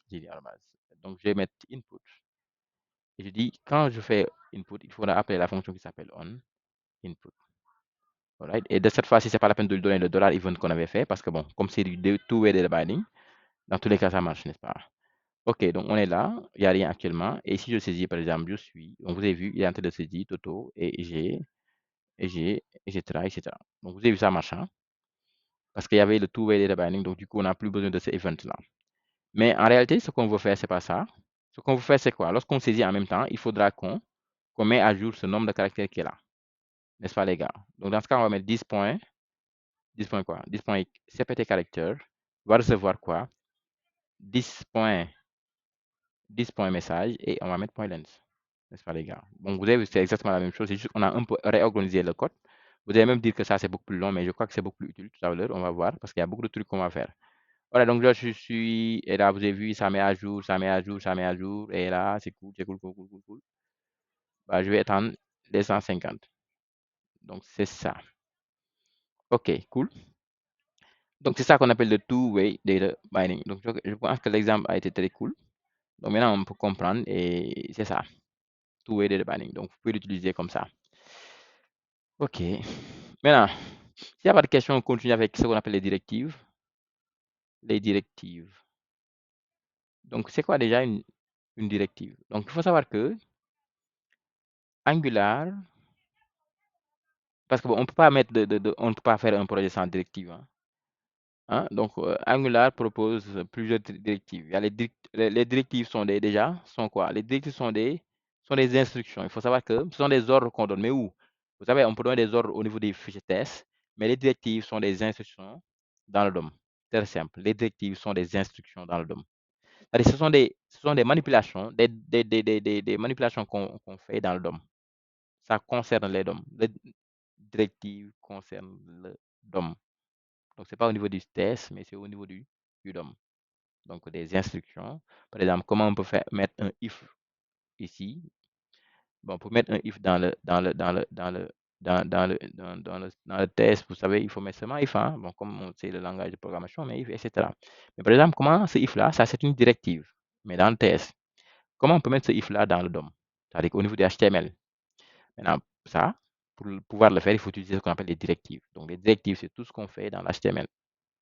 j'ai dit à la base. Donc, je vais mettre input. Et je dis, quand je fais input, il faudra appeler la fonction qui s'appelle onInput. Alright? Et de cette fois-ci, c'est pas la peine de lui donner le $event qu'on avait fait parce que bon, comme c'est du two-way data binding, dans tous les cas, ça marche, n'est-ce pas? Ok, donc on est là, il n'y a rien actuellement. Et si je saisis, par exemple, je suis, donc vous avez vu, il est en train de saisir Toto et G, etc., etc. Donc vous avez vu ça marche, hein? Parce qu'il y avait le two-way data binding, donc du coup, on n'a plus besoin de ces events-là. Mais en réalité, ce qu'on veut faire, c'est pas ça. Ce qu'on veut faire, c'est quoi? Lorsqu'on saisit en même temps, il faudra qu'on met à jour ce nombre de caractères qui est là. N'est-ce pas, les gars? Donc dans ce cas, on va mettre 10 points. 10 points quoi? 10 points CPT character va recevoir quoi? 10 points, 10 points message et on va mettre point length. N'est-ce pas, les gars? Bon, vous avez vu, c'est exactement la même chose. C'est juste qu'on a un peu réorganisé le code. Vous allez même dire que ça, c'est beaucoup plus long, mais je crois que c'est beaucoup plus utile tout à l'heure. On va voir parce qu'il y a beaucoup de trucs qu'on va faire. Voilà, donc là, je suis, et là, vous avez vu, ça met à jour, ça met à jour, ça met à jour, et là, c'est cool, c'est cool, cool, cool, cool, cool. Bah, je vais étendre les 150. Donc, c'est ça. OK, cool. Donc, c'est ça qu'on appelle le two-way data binding. Donc, je pense que l'exemple a été très cool. Donc, maintenant, on peut comprendre, et c'est ça, two-way data binding. Donc, vous pouvez l'utiliser comme ça. OK. Maintenant, s'il n'y a pas de questions, on continue avec ce qu'on appelle les directives. Les directives. Donc, c'est quoi déjà une directive? Donc, il faut savoir que Angular, parce qu'on ne peut pas mettre on ne peut pas faire un projet sans directive, hein. Hein. Donc, Angular propose plusieurs directives. Il y a les directives sont déjà, sont quoi? Les directives sont des instructions. Il faut savoir que ce sont des ordres qu'on donne. Mais où? Vous savez, on peut donner des ordres au niveau des fichiers test, mais les directives sont des instructions dans le DOM. Très simple. Les directives sont des instructions dans le DOM. C'est-à-dire, ce sont des manipulations, des manipulations qu'on fait dans le DOM. Ça concerne les DOM. Les directives concernent le DOM. Donc, ce n'est pas au niveau du test, mais c'est au niveau du DOM. Donc, des instructions. Par exemple, comment on peut mettre un if ici. Bon, pour mettre un if dans le test, vous savez, il faut mettre seulement if, hein. Bon, comme c'est le langage de programmation, mais if, etc. Mais par exemple, comment ce if-là, ça c'est une directive. Mais dans le test, comment on peut mettre ce if-là dans le DOM? C'est-à-dire au niveau du HTML. Maintenant, ça, pour pouvoir le faire, il faut utiliser ce qu'on appelle les directives. Donc, les directives, c'est tout ce qu'on fait dans l'HTML,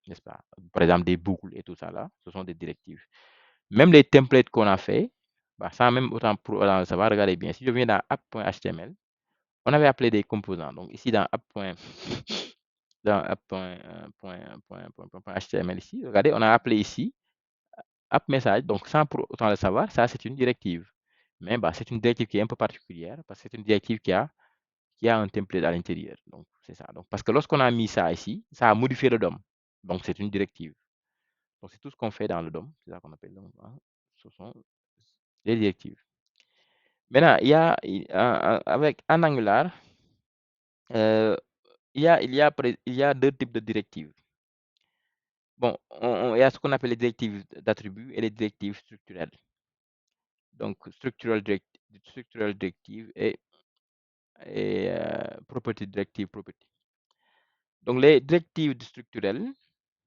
n'est-ce pas? Par exemple, des boucles et tout ça là, ce sont des directives. Même les templates qu'on a fait, bah, ça même autant pour ça va, regardez bien. Si je viens dans app.html, on avait appelé des composants. Donc ici dans app.html ici, regardez, on a appelé ici app message. Donc sans pour autant le savoir, ça c'est une directive. Mais bah, c'est une directive qui est un peu particulière parce que c'est une directive qui a un template à l'intérieur. Donc c'est ça. Donc parce que lorsqu'on a mis ça ici, ça a modifié le DOM. Donc c'est une directive. Donc c'est tout ce qu'on fait dans le DOM. C'est ça qu'on appelle le DOM, hein. Ce sont les directives. Maintenant, avec en Angular, il y a deux types de directives. Bon, il y a ce qu'on appelle les directives d'attributs et les directives structurelles. Donc, structural directive et property directive property. Donc, les directives structurelles,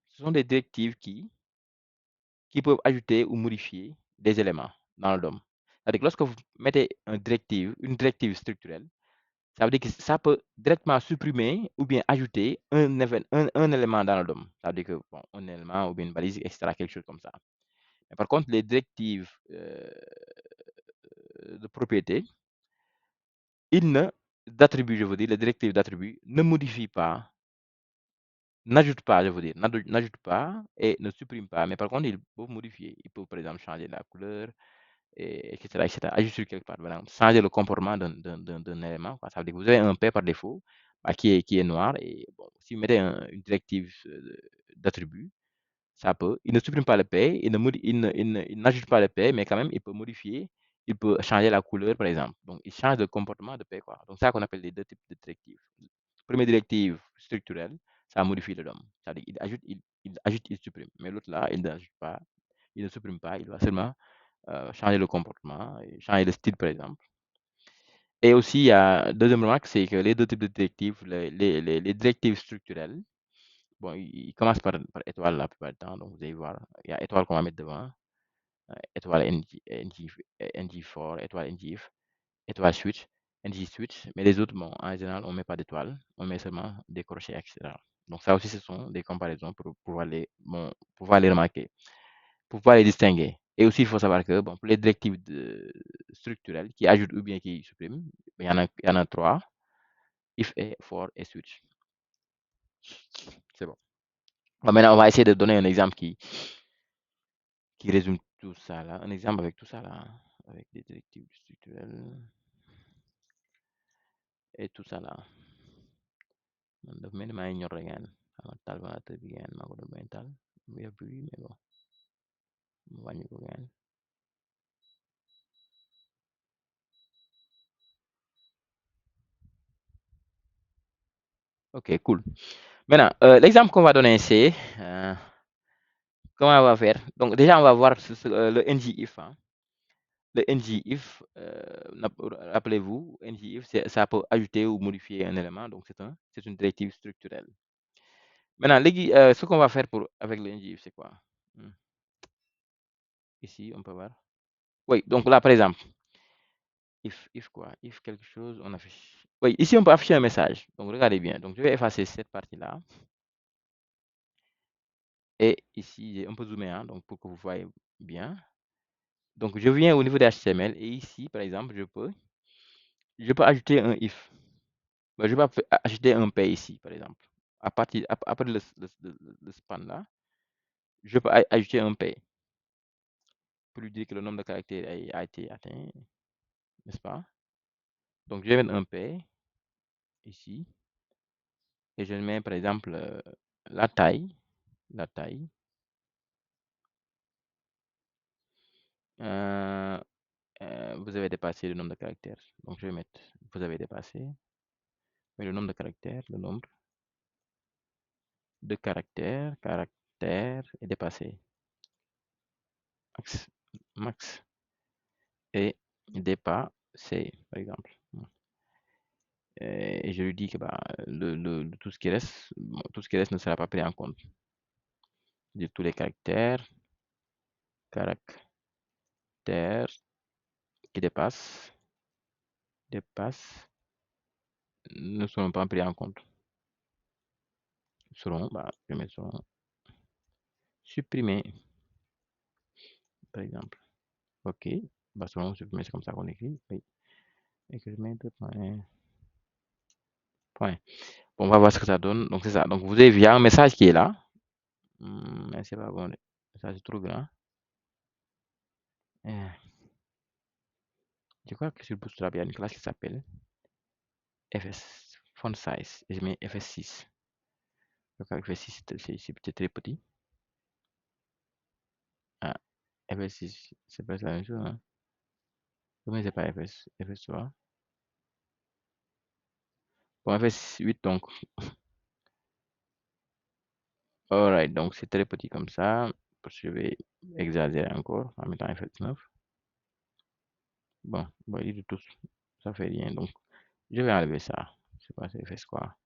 ce sont des directives qui peuvent ajouter ou modifier des éléments dans le DOM. C'est-à-dire que lorsque vous mettez une directive structurelle, ça veut dire que ça peut directement supprimer ou bien ajouter un élément dans le DOM. Ça veut dire que bon, un élément ou bien une balise, etc., quelque chose comme ça. Mais par contre, les directives de propriété, d'attribut, je veux dire, les directives d'attribut ne modifient pas, n'ajoutent pas, je veux dire, n'ajoutent pas et ne suppriment pas. Mais par contre, ils peuvent modifier. Ils peuvent, par exemple, changer la couleur, et etc., etc. Ajuster quelque part, voilà, changer le comportement d'un élément, quoi. Ça veut dire que vous avez un P par défaut bah, qui est noir. Et bon, si vous mettez une directive d'attribut, ça peut. Il ne supprime pas le P, il n'ajoute pas le P, mais quand même, il peut modifier, il peut changer la couleur, par exemple. Donc, il change le comportement de P, quoi. Donc, ça qu'on appelle les deux types de directives. Première directive structurelle, ça modifie le DOM. C'est-à-dire il ajoute, il supprime. Mais l'autre là, il n'ajoute pas, il ne supprime pas, il va seulement changer le comportement, et changer le style, par exemple. Et aussi, il y a deuxième remarque, c'est que les deux types de directives, les directives structurelles, bon, ils commencent par étoile la plupart du temps. Donc, vous allez voir, il y a étoile qu'on va mettre devant, étoile NG4, étoile NGIF, étoile switch, NG switch. Mais les autres, bon, en général, on ne met pas d'étoile, on met seulement des crochets, etc. Donc, ça aussi, ce sont des comparaisons pour pouvoir les remarquer, pour pouvoir les distinguer. Et aussi, il faut savoir que bon, pour les directives structurelles qui ajoutent ou bien qui suppriment, il y en a trois: if, et, for et switch. C'est bon. Bon, maintenant, on va essayer de donner un exemple qui résume tout ça là. Un exemple avec tout ça là, avec des directives structurelles et tout ça là. Man daf mel ni maa ngi ñor rek ngeen xama taal ventilateur bi ngeen maa ko doon bañ taal mu def bruit mais bon mu wàññi ko ngeen. Ok, cool. Maintenant, l'exemple qu'on va donner, c'est comment on va faire. Donc, déjà, on va voir le ngIf. Hein. Le ngIf, rappelez-vous, ngIf, ça peut ajouter ou modifier un élément. Donc, c'est une directive structurelle. Maintenant, ce qu'on va faire avec le ngIf, c'est quoi? Ici, on peut voir. Oui, donc là, par exemple, if quoi? If quelque chose, on affiche. Oui, ici, on peut afficher un message. Donc, regardez bien. Donc, je vais effacer cette partie-là. Et ici, on peut zoomer, hein, donc pour que vous voyez bien. Donc, je viens au niveau de HTML et ici, par exemple, je peux ajouter un if. Je vais ajouter un P ici, par exemple. Après le span là, je peux ajouter un P pour lui dire que le nombre de caractères a été atteint, n'est-ce pas? Donc, je vais mettre un P ici et je mets, par exemple, la taille. La taille. Vous avez dépassé le nombre de caractères. Donc, je vais mettre, vous avez dépassé. Mais le nombre de caractères, le nombre de caractères est dépassé. Max est dépassé, par exemple. Et je lui dis que bah, tout ce qui reste, tout ce qui reste ne sera pas pris en compte. De tous les caractères qui dépassent ne seront pas pris en compte. Seront supprimés, par exemple. Ok, seront supprimés, c'est comme ça qu'on écrit. Oui. Et que je mets deux points. Bon, on va voir ce que ça donne. Donc, c'est ça. Donc, vous avez vu, il y a un message qui est là. Mais c'est pas bon. Le message est trop grand. Je crois que sur Bootstrap, il y a une classe qui s'appelle FS, font size. Et je mets FS6. Je crois que FS6, c'est peut-être très petit. Ah, FS6, c'est pas la même chose. Hein. Comment c'est pas FS3? Bon, FS8, donc. Alright, donc c'est très petit comme ça. Je vais exagérer encore en mettant FS9. Bon, il de tous, ça fait rien. Donc, je vais enlever ça. Je sais pas si FS quoi.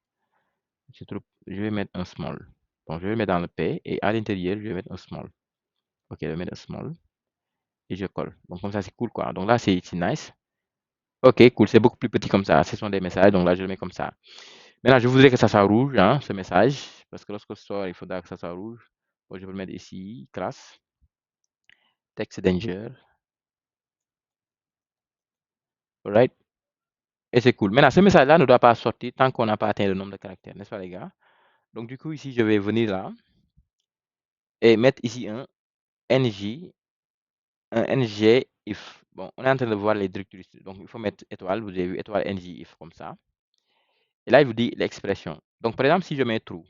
c'est trop. Je vais mettre un small. Bon, je vais mettre dans le P et à l'intérieur, je vais mettre un small. Ok, je vais mettre un small et je colle. Donc, comme ça, c'est cool, quoi. Donc là, c'est nice. Ok, cool. C'est beaucoup plus petit comme ça. Ce sont des messages. Donc là, je le mets comme ça. Maintenant, je voudrais que ça soit rouge, hein, ce message. Parce que lorsque je sors, il faudra que ça soit rouge. Bon, je vais le mettre ici, classe, text danger. Alright. Et c'est cool. Maintenant, ce message-là ne doit pas sortir tant qu'on n'a pas atteint le nombre de caractères, n'est-ce pas, les gars? Donc, du coup, ici, je vais venir là et mettre ici un ng if. Bon, on est en train de voir les directoires. Donc, il faut mettre étoile. Vous avez vu étoile ng if comme ça. Et là, il vous dit l'expression. Donc, par exemple, si je mets true,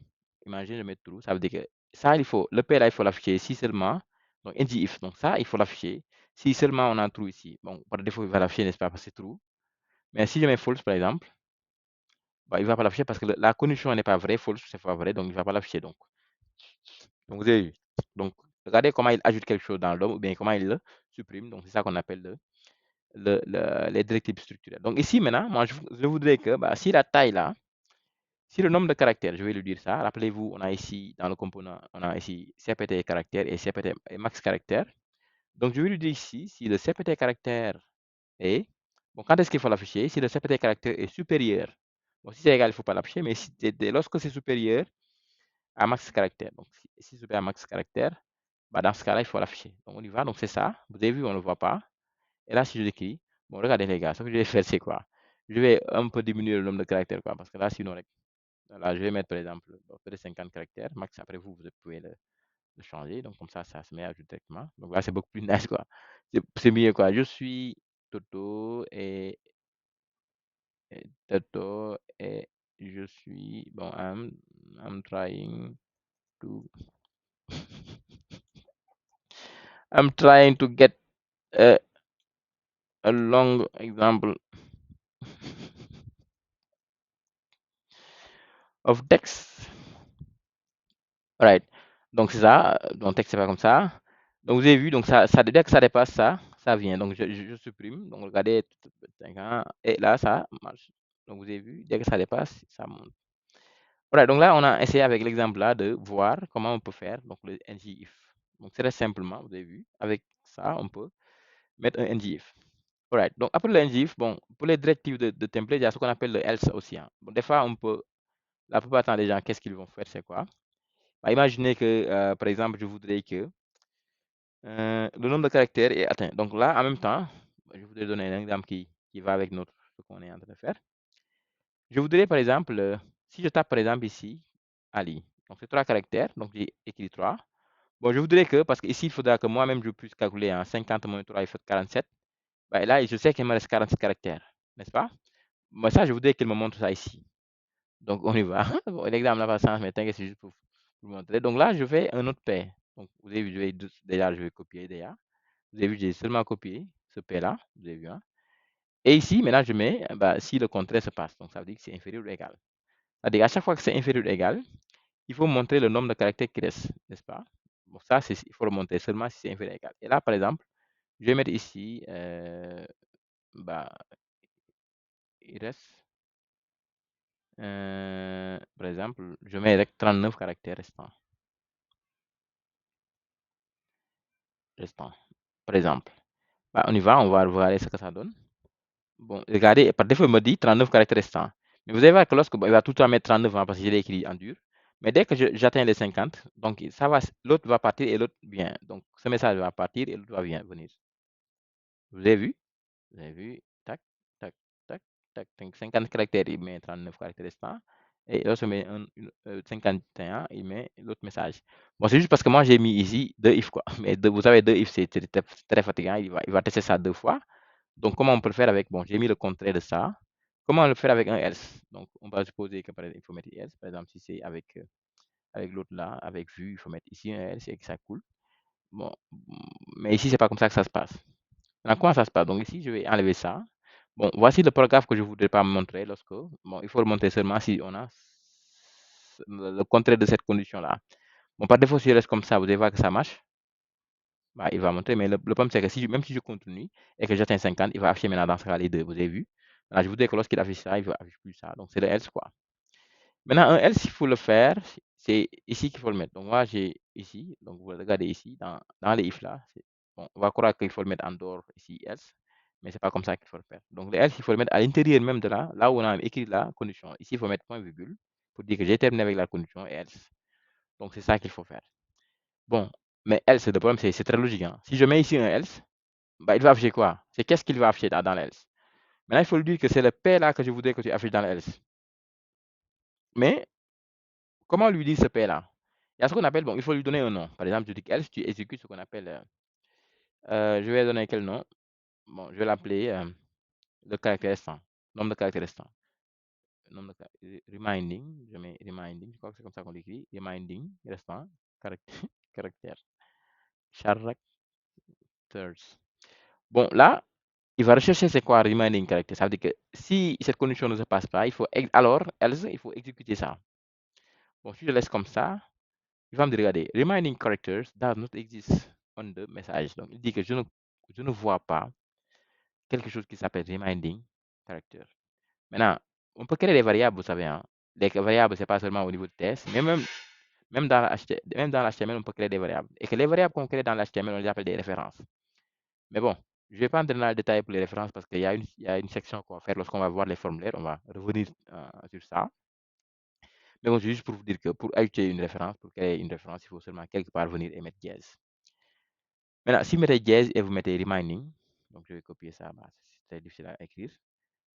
imagine, je mets true, ça veut dire que ça, le P là, il faut l'afficher si seulement. Donc, ng if. Donc, ça, il faut l'afficher si seulement on a true ici. Bon, par défaut, il va l'afficher, n'est-ce pas, parce que c'est true. Mais si je mets false, par exemple, bah, il ne va pas l'afficher parce que la condition n'est pas vraie, false, c'est pas vrai, donc il ne va pas l'afficher. Donc, vous avez vu. Donc, regardez comment il ajoute quelque chose dans l'homme ou bien comment il le supprime. Donc, c'est ça qu'on appelle les directives structurelles. Donc, ici, maintenant, moi, je voudrais que si la taille là, si le nombre de caractères, je vais lui dire ça. Rappelez-vous, on a ici, dans le component, on a ici CPT caractère et CPT et max caractère. Donc, je vais lui dire ici, si le CPT caractère est, bon, quand est-ce qu'il faut l'afficher? Si le CPT caractère est supérieur. Bon, si c'est égal, il ne faut pas l'afficher, mais lorsque c'est supérieur à max caractère. Donc, si c'est supérieur à max caractère, dans ce cas-là, il faut l'afficher. Donc, on y va. Donc, c'est ça. Vous avez vu, on ne le voit pas. Et là, si je l'écris, bon, regardez les gars, ce que je vais faire, c'est quoi? Je vais un peu diminuer le nombre de caractères, quoi, parce que là, sinon, là, je vais mettre, par exemple, peut-être 50 caractères. Max, après vous pouvez le changer. Donc, comme ça se met à ajouter directement. Donc, là, c'est beaucoup plus nice, quoi. C'est mieux, quoi. Je suis Toto et Toto et je suis, bon, I'm trying to, I'm trying to get a, a long example of text. Right. Donc c'est ça. Donc texte c'est pas comme ça. Donc vous avez vu, donc dès que ça dépasse ça, ça vient. Donc je supprime. Donc regardez, et là ça marche. Donc vous avez vu, dès que ça dépasse, ça monte. Voilà, donc là on a essayé avec l'exemple là de voir comment on peut faire donc le ngIf. Donc très simplement, vous avez vu, avec ça on peut mettre un ngIf. Alright. Donc après le ngIf, bon, pour les directives de template, il y a ce qu'on appelle le else aussi, hein. Bon, des fois on peut, la plupart du temps les gens, qu'est-ce qu'ils vont faire, c'est quoi? Imaginez que, par exemple, je voudrais que le nombre de caractères est atteint. Donc là, en même temps, je voudrais donner un exemple qui va avec ce qu'on est en train de faire. Je voudrais, par exemple, si je tape, par exemple, ici, Ali. Donc, c'est 3 caractères. Donc, j'ai écrit 3. Bon, je voudrais que, parce qu'ici, il faudra que moi-même, je puisse calculer en 50 moins 3, il faut 47. Et là, je sais qu'il me reste 47 caractères, n'est-ce pas? Moi, ça, je voudrais qu'il me montre ça ici. Donc, on y va. Bon, l'exemple n'a pas de sens, mais t'inquiète, c'est juste pour vous montrer. Donc là, je fais un autre paire. Donc, vous avez vu, déjà, je vais copier déjà. Vous avez vu, j'ai seulement copié ce paire-là. Vous avez vu, hein? Et ici, maintenant, je mets si le contraire se passe. Donc, ça veut dire que c'est inférieur ou égal. C'est-à-dire, à chaque fois que c'est inférieur ou égal, il faut montrer le nombre de caractères qui reste, n'est-ce pas? Bon, ça, il faut le montrer seulement si c'est inférieur ou égal. Et là, par exemple, je vais mettre ici, il reste, par exemple, je mets avec 39 caractères restants, par exemple. On y va, on va voir ce que ça donne. Bon, regardez, par défaut, il me dit 39 caractères restants. Mais vous allez voir que lorsque, il va tout le temps mettre 39 parce que je l'ai écrit en dur. Mais dès que j'atteins les 50, donc ça va, l'autre va partir et l'autre vient. Donc ce message va partir et l'autre va venir. Vous avez vu? Vous avez vu? Tac, tac, tac, tac. Donc 50 caractères, il met 39 caractères restants. Et lorsque je mets 51, il met l'autre message. Bon, c'est juste parce que moi, j'ai mis ici deux if, quoi. Mais vous savez, deux if, c'est très fatigant. Il va tester ça 2 fois. Donc, comment on peut le faire avec, bon, j'ai mis le contraire de ça. Comment le faire avec un else? Donc, on va supposer que, par exemple, il faut mettre else. Par exemple, si c'est avec l'autre là, avec vue, il faut mettre ici un else et que ça coule. Bon, mais ici, c'est pas comme ça que ça se passe. Alors, comment ça se passe? Donc, ici, je vais enlever ça. Bon, voici le paragraphe que je ne voudrais pas montrer lorsque, bon, il faut le montrer seulement si on a le contraire de cette condition-là. Bon, par défaut, si je reste comme ça, vous allez voir que ça marche. Il va montrer, mais le problème, c'est que même si je continue et que j'atteins 50, il va afficher maintenant dans ce cas les deux. Vous avez vu? Alors, je voudrais que lorsqu'il affiche ça, il ne affiche plus ça. Donc, c'est le else, quoi. Maintenant, un else, il faut le faire, c'est ici qu'il faut le mettre. Donc, moi, j'ai ici, donc vous regardez ici, dans les if là, bon, on va croire qu'il faut le mettre en dehors ici, else, mais c'est pas comme ça qu'il faut le faire. Donc, le else, il faut le mettre à l'intérieur même de là où on a écrit la condition. Ici, il faut mettre point virgule pour dire que j'ai terminé avec la condition et else. Donc, c'est ça qu'il faut faire. Bon, mais else, le problème, c'est très logique, hein. Si je mets ici un else, bah, il va afficher quoi? C'est qu'est-ce qu'il va afficher dans l'else? Maintenant, il faut lui dire que c'est le P là que je voudrais que tu affiches dans l'else. Mais comment lui dire ce P là? Il y a ce qu'on appelle, bon, il faut lui donner un nom. Par exemple, je dis else, tu exécutes ce qu'on appelle, je vais donner quel nom? Bon, je vais l'appeler le caractère restant, nombre de caractères restants. Nombre de reminding, je mets reminding, je crois que c'est comme ça qu'on l'écrit, reminding, restant, caractère, caractère, characters. Bon, là, il va rechercher c'est quoi reminding character. Ça veut dire que si cette condition ne se passe pas, il faut alors, else, il faut exécuter ça. Bon, si je laisse comme ça, il va me dire, regardez, reminding characters does not exist on the message. Donc, il dit que je ne vois pas quelque chose qui s'appelle reminding character. Maintenant, on peut créer des variables, vous savez, hein. Les variables, c'est pas seulement au niveau de test, mais même dans l'HTML, on peut créer des variables. Et que les variables qu'on crée dans l'HTML, on les appelle des références. Mais bon, je ne vais pas entrer dans le détail pour les références parce qu'il y a une section qu'on va faire lorsqu'on va voir les formulaires. On va revenir sur ça. Mais bon, c'est juste pour vous dire que pour ajouter une référence, pour créer une référence, il faut seulement quelque part venir et mettre dièse. Maintenant, si vous mettez dièse et vous mettez reminding, donc je vais copier ça, bah, c'est très difficile à écrire.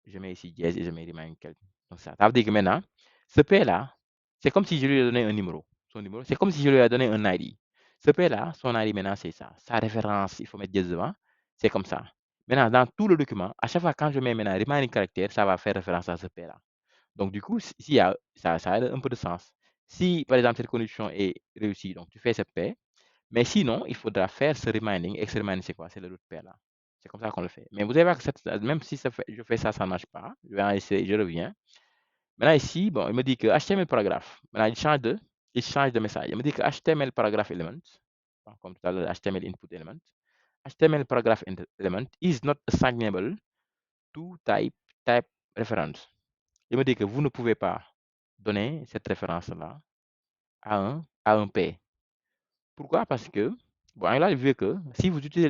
Je mets ici dièse et je mets reminding quelque. Donc ça veut dire que maintenant, ce P-là, c'est comme si je lui ai donné un numéro. Son numéro, c'est comme si je lui ai donné un ID. Ce P-là, son ID maintenant, c'est ça. Sa référence, il faut mettre dièse devant. C'est comme ça. Maintenant, dans tout le document, à chaque fois quand je mets maintenant reminding caractère, ça va faire référence à ce P-là. Donc, du coup, ça a un peu de sens. Si, par exemple, cette condition est réussie, donc tu fais ce P, mais sinon, il faudra faire ce reminding. Et ce reminding, c'est quoi? C'est le root P là. C'est comme ça qu'on le fait. Mais vous allez voir que même si je fais ça, ça ne marche pas. Je vais essayer, je reviens. Maintenant, ici, bon, il me dit que HTML paragraphe. Maintenant, il change de message. Il me dit que HTML paragraph element, comme tout à l'heure, HTML input element, HTML paragraph element is not assignable to type reference. Il me dit que vous ne pouvez pas donner cette référence-là à un P. Pourquoi? Parce que, bon, là, il veut que si vous utilisez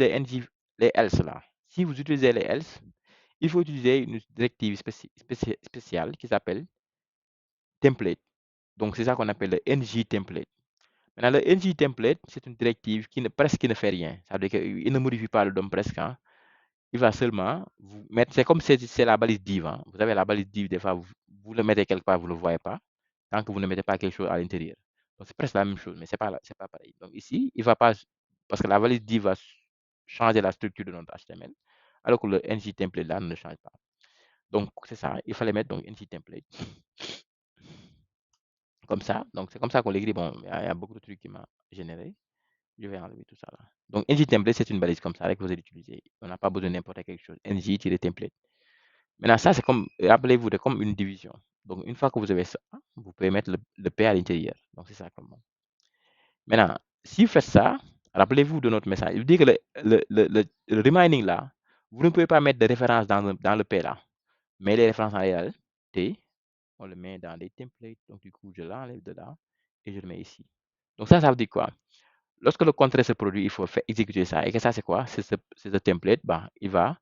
les else là, si vous utilisez les else, il faut utiliser une directive spéciale qui s'appelle template. Donc, c'est ça qu'on appelle le ng template. Maintenant, le ng template, c'est une directive qui presque ne fait rien. Ça veut dire qu'il ne modifie pas le DOM presque, hein. Il va seulement vous mettre, c'est comme si c'est la balise div, hein. Vous avez la balise div, des fois, vous le mettez quelque part, vous ne le voyez pas, tant que vous ne mettez pas quelque chose à l'intérieur. Donc, c'est presque la même chose, mais ce n'est pas pareil. Donc, ici, il ne va pas, parce que la valise div va changer la structure de notre HTML, alors que le ng template là ne change pas. Donc, c'est ça, il fallait mettre donc ng template. Comme ça, donc c'est comme ça qu'on l'écrit. Bon, il y a beaucoup de trucs qui m'a généré. Je vais enlever tout ça là. Donc, ng template, c'est une balise comme ça que vous allez utiliser. On n'a pas besoin d'importer quelque chose. ng-template. Maintenant, ça, c'est comme, rappelez-vous, de comme une division. Donc, une fois que vous avez ça, vous pouvez mettre le P à l'intérieur. Donc, c'est ça comme bon. Maintenant, si vous faites ça, rappelez-vous de notre message. Il dit que le reminding là, vous ne pouvez pas mettre de référence dans le P là. Mais les références en réalité, on le met dans les templates. Donc, du coup, je l'enlève de là et je le mets ici. Donc, ça veut dire quoi? Lorsque le contraire se produit, il faut faire exécuter ça. Et que ça, c'est quoi? C'est ce template. Bah, il va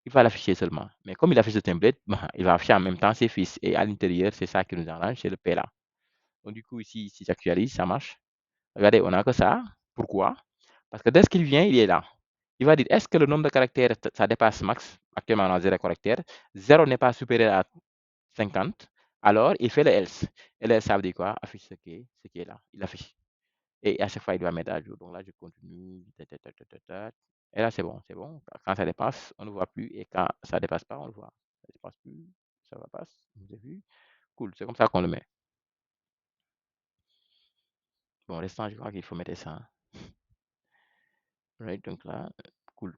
l'afficher seulement. Mais comme il affiche ce template, bah, il va afficher en même temps ses fils. Et à l'intérieur, c'est ça qui nous arrange, c'est le P là. Donc, du coup, ici, si j'actualise, ça marche. Regardez, on n'a que ça. Pourquoi? Parce que dès qu'il vient, il est là. Il va dire, est-ce que le nombre de caractères, ça dépasse max? Actuellement, on a 0 caractères. 0 n'est pas supérieur à 50. Alors, il fait le else. Et le else, ça veut dire quoi? Affiche ce qui est là. Il affiche. Et à chaque fois, il doit mettre à jour. Donc là, je continue. Et là, c'est bon, c'est bon. Quand ça dépasse, on ne voit plus. Et quand ça ne dépasse pas, on le voit. Ça ne dépasse plus, ça va pas. Vous avez vu? Cool, c'est comme ça qu'on le met. Bon, restant, je crois qu'il faut mettre ça. Right, donc là, cool.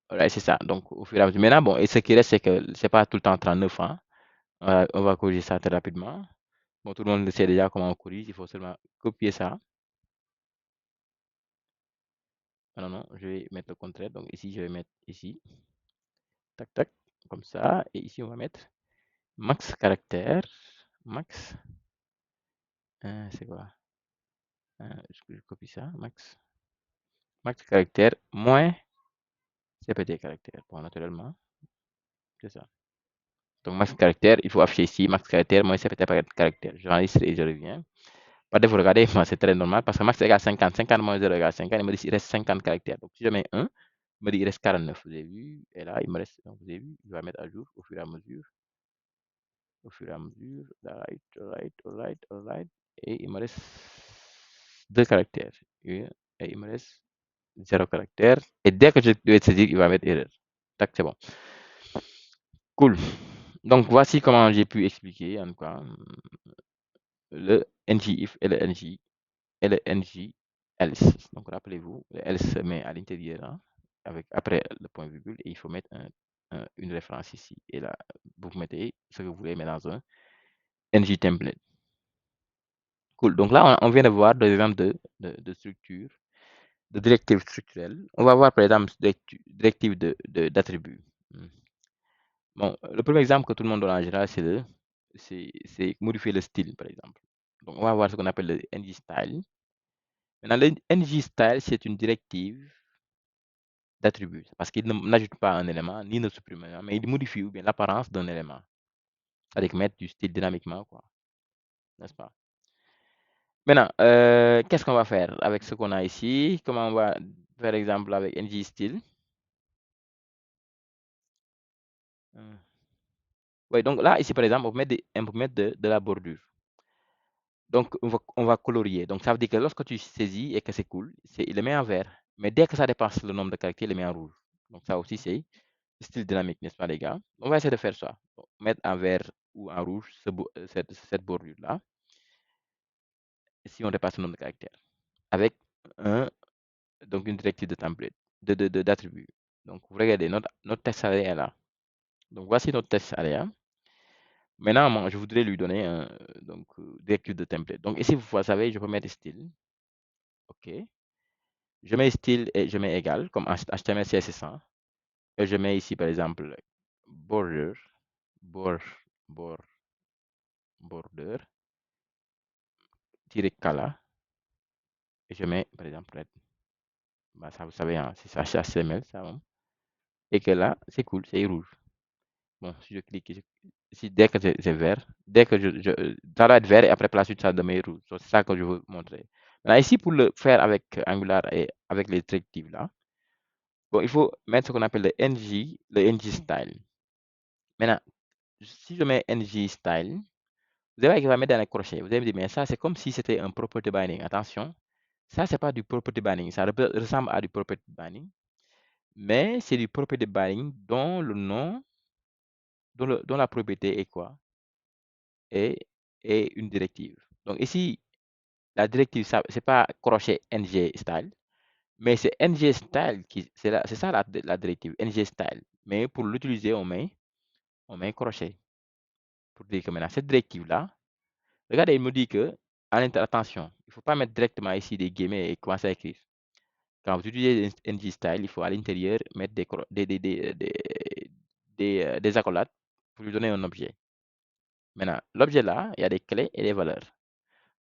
Right, c'est ça. Donc, au fur et à mesure. Maintenant, bon, et ce qui reste, c'est que c'est pas tout le temps 39, hein. On va corriger ça très rapidement. Bon, tout le monde sait déjà comment on corrige. Il faut seulement copier ça. Non, non, je vais mettre le contraire. Donc, ici, je vais mettre ici. Tac, tac, comme ça. Et ici, on va mettre max caractère. Max C'est quoi? Je copie ça, max caractère moins CPT caractère. Bon, naturellement, c'est ça. Donc, max caractère, il faut afficher ici max caractère moins CPT caractère. J'enregistre et je reviens. Par défaut, regardez, moi, c'est très normal parce que max égale 50. 50 moins 0 égale 50. Il me dit qu'il reste 50 caractères. Donc, si je mets 1, il me dit qu'il reste 49. Vous avez vu? Et là, il me reste, donc, vous avez vu, je vais mettre à jour au fur et à mesure. Au fur et à mesure. Alright, alright, alright, alright. Et il me reste 2 caractères. Et il me reste 0 caractère. Et dès que je vais saisir, il va mettre erreur. Tac, c'est bon. Cool. Donc, voici comment j'ai pu expliquer, en tout cas, le ngIf et le ng else. Donc, rappelez-vous, le else se met à l'intérieur, hein, après le point virgule, et il faut mettre une référence ici. Et là, vous mettez ce que vous voulez mettre dans un ng template. Cool. Donc là, on vient de voir des exemples de structure, de directives structurelles. On va voir, par exemple, directive d'attributs. Bon, le premier exemple que tout le monde donne en général, c'est modifier le style, par exemple. Donc, on va voir ce qu'on appelle le ng style. Maintenant, le ng style, c'est une directive d'attribut parce qu'il n'ajoute pas un élément ni ne supprime un, mais il modifie ou bien l'apparence d'un élément. C'est-à-dire mettre du style dynamiquement, quoi, n'est-ce pas? Maintenant, qu'est-ce qu'on va faire avec ce qu'on a ici? Comment on va faire exemple avec ng style? Oui, donc là, ici, par exemple, on peut mettre de la bordure. Donc, on va colorier. Donc, ça veut dire que lorsque tu saisis et que c'est cool, il le met en vert. Mais dès que ça dépasse le nombre de caractères, il le met en rouge. Donc, ça aussi, c'est style dynamique, n'est-ce pas, les gars? On va essayer de faire ça. Donc, mettre en vert ou en rouge cette bordure-là, si on dépasse le nombre de caractères. Avec donc une directive de template, d'attribut. Donc, vous regardez, notre test area est là. Donc, voici notre test area. Maintenant, moi, je voudrais lui donner un directive de template. Donc, ici, vous savez, je peux mettre style. OK. Je mets style et je mets égal, comme HTML, CSS. Et je mets ici, par exemple, border, border, tiré color. Et je mets, par exemple, red. Bah, ça, vous savez, hein, c'est ça, HTML, ça. Hein. Et que là, c'est cool, c'est rouge. Bon, si je clique ici, dès que c'est vert, dès que ça doit être vert et après, par la suite, ça devient rouge. C'est ça que je veux montrer. Maintenant, ici, pour le faire avec Angular et avec les directives là, bon, il faut mettre ce qu'on appelle le ng style. Maintenant, si je mets ng style, vous allez voir qu'il va mettre dans les crochets. Vous allez me dire, mais ça, c'est comme si c'était un property binding. Attention, ça, c'est pas du property binding. Ça ressemble à du property binding, mais c'est du property binding dont le nom, dont la propriété est quoi? Est une directive. Donc ici, la directive, c'est pas crochet ng style, mais c'est ng style c'est ça la directive, ng style. Mais pour l'utiliser, on met crochet. Pour dire que maintenant, cette directive-là, regardez, il me dit que, attention, il ne faut pas mettre directement ici des guillemets et commencer à écrire. Quand vous utilisez ng style, il faut à l'intérieur mettre des accolades pour lui donner un objet. Maintenant, l'objet là, il y a des clés et des valeurs.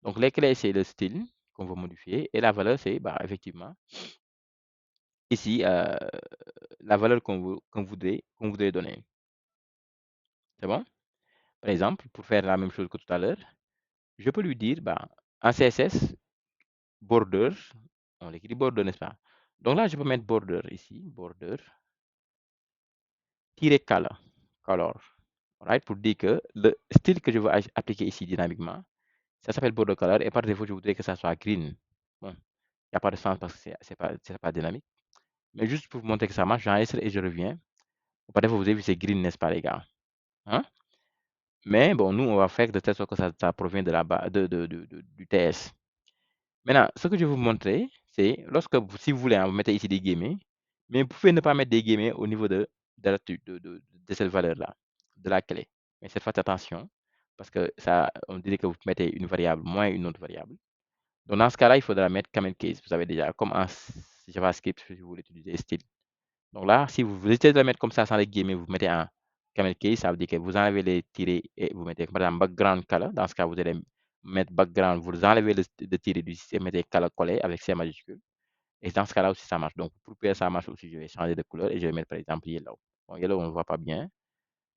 Donc, les clés, c'est le style qu'on veut modifier et la valeur, c'est effectivement ici la valeur qu'on voudrait donner. C'est bon? Par exemple, pour faire la même chose que tout à l'heure, je peux lui dire en CSS, border, on l'écrit border, n'est-ce pas? Donc là, je peux mettre border ici, border, tirer color, right, pour dire que le style que je veux appliquer ici dynamiquement, ça s'appelle border color et par défaut, je voudrais que ça soit green. Bon, il n'y a pas de sens parce que c'est pas dynamique. Mais juste pour vous montrer que ça marche, j'enregistre et je reviens. Par défaut, vous avez vu, c'est green, n'est-ce pas, les gars? Hein? Mais bon, nous, on va faire de telle sorte que ça provient du TS. Maintenant, ce que je vais vous montrer, c'est si vous voulez, vous mettez ici des guillemets, mais vous pouvez ne pas mettre des guillemets au niveau de cette valeur-là, de la clé. Mais faites attention, parce que ça, on dirait que vous mettez une variable moins une autre variable. Donc, dans ce cas-là, il faudra mettre camel case. Vous savez déjà, comme en JavaScript, si vous voulez utiliser style. Donc là, si vous essayez de le mettre comme ça sans les guillemets, vous mettez un camel case, ça veut dire que vous enlevez les tirés et vous mettez par exemple background color. Dans ce cas, vous allez mettre background, vous enlevez le tiret du système, mettez coller avec C majuscule. Et dans ce cas-là aussi, ça marche. Donc, pour que ça marche aussi, je vais changer de couleur et je vais mettre par exemple yellow. Bon, yellow, on ne voit pas bien.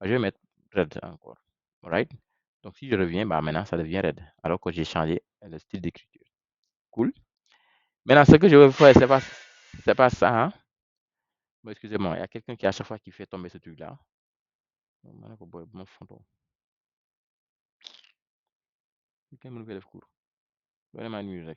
Je vais mettre red encore. Alright? Donc, si je reviens, bah, maintenant, ça devient red. Alors que j'ai changé le style d'écriture. Cool. Maintenant, ce que je veux faire, c'est pas ça. Hein? Bon, excusez-moi, il y a quelqu'un qui, à chaque fois, qui fait tomber ce truc-là. Quelqu'un me fait le cours. Vraiment, nuit,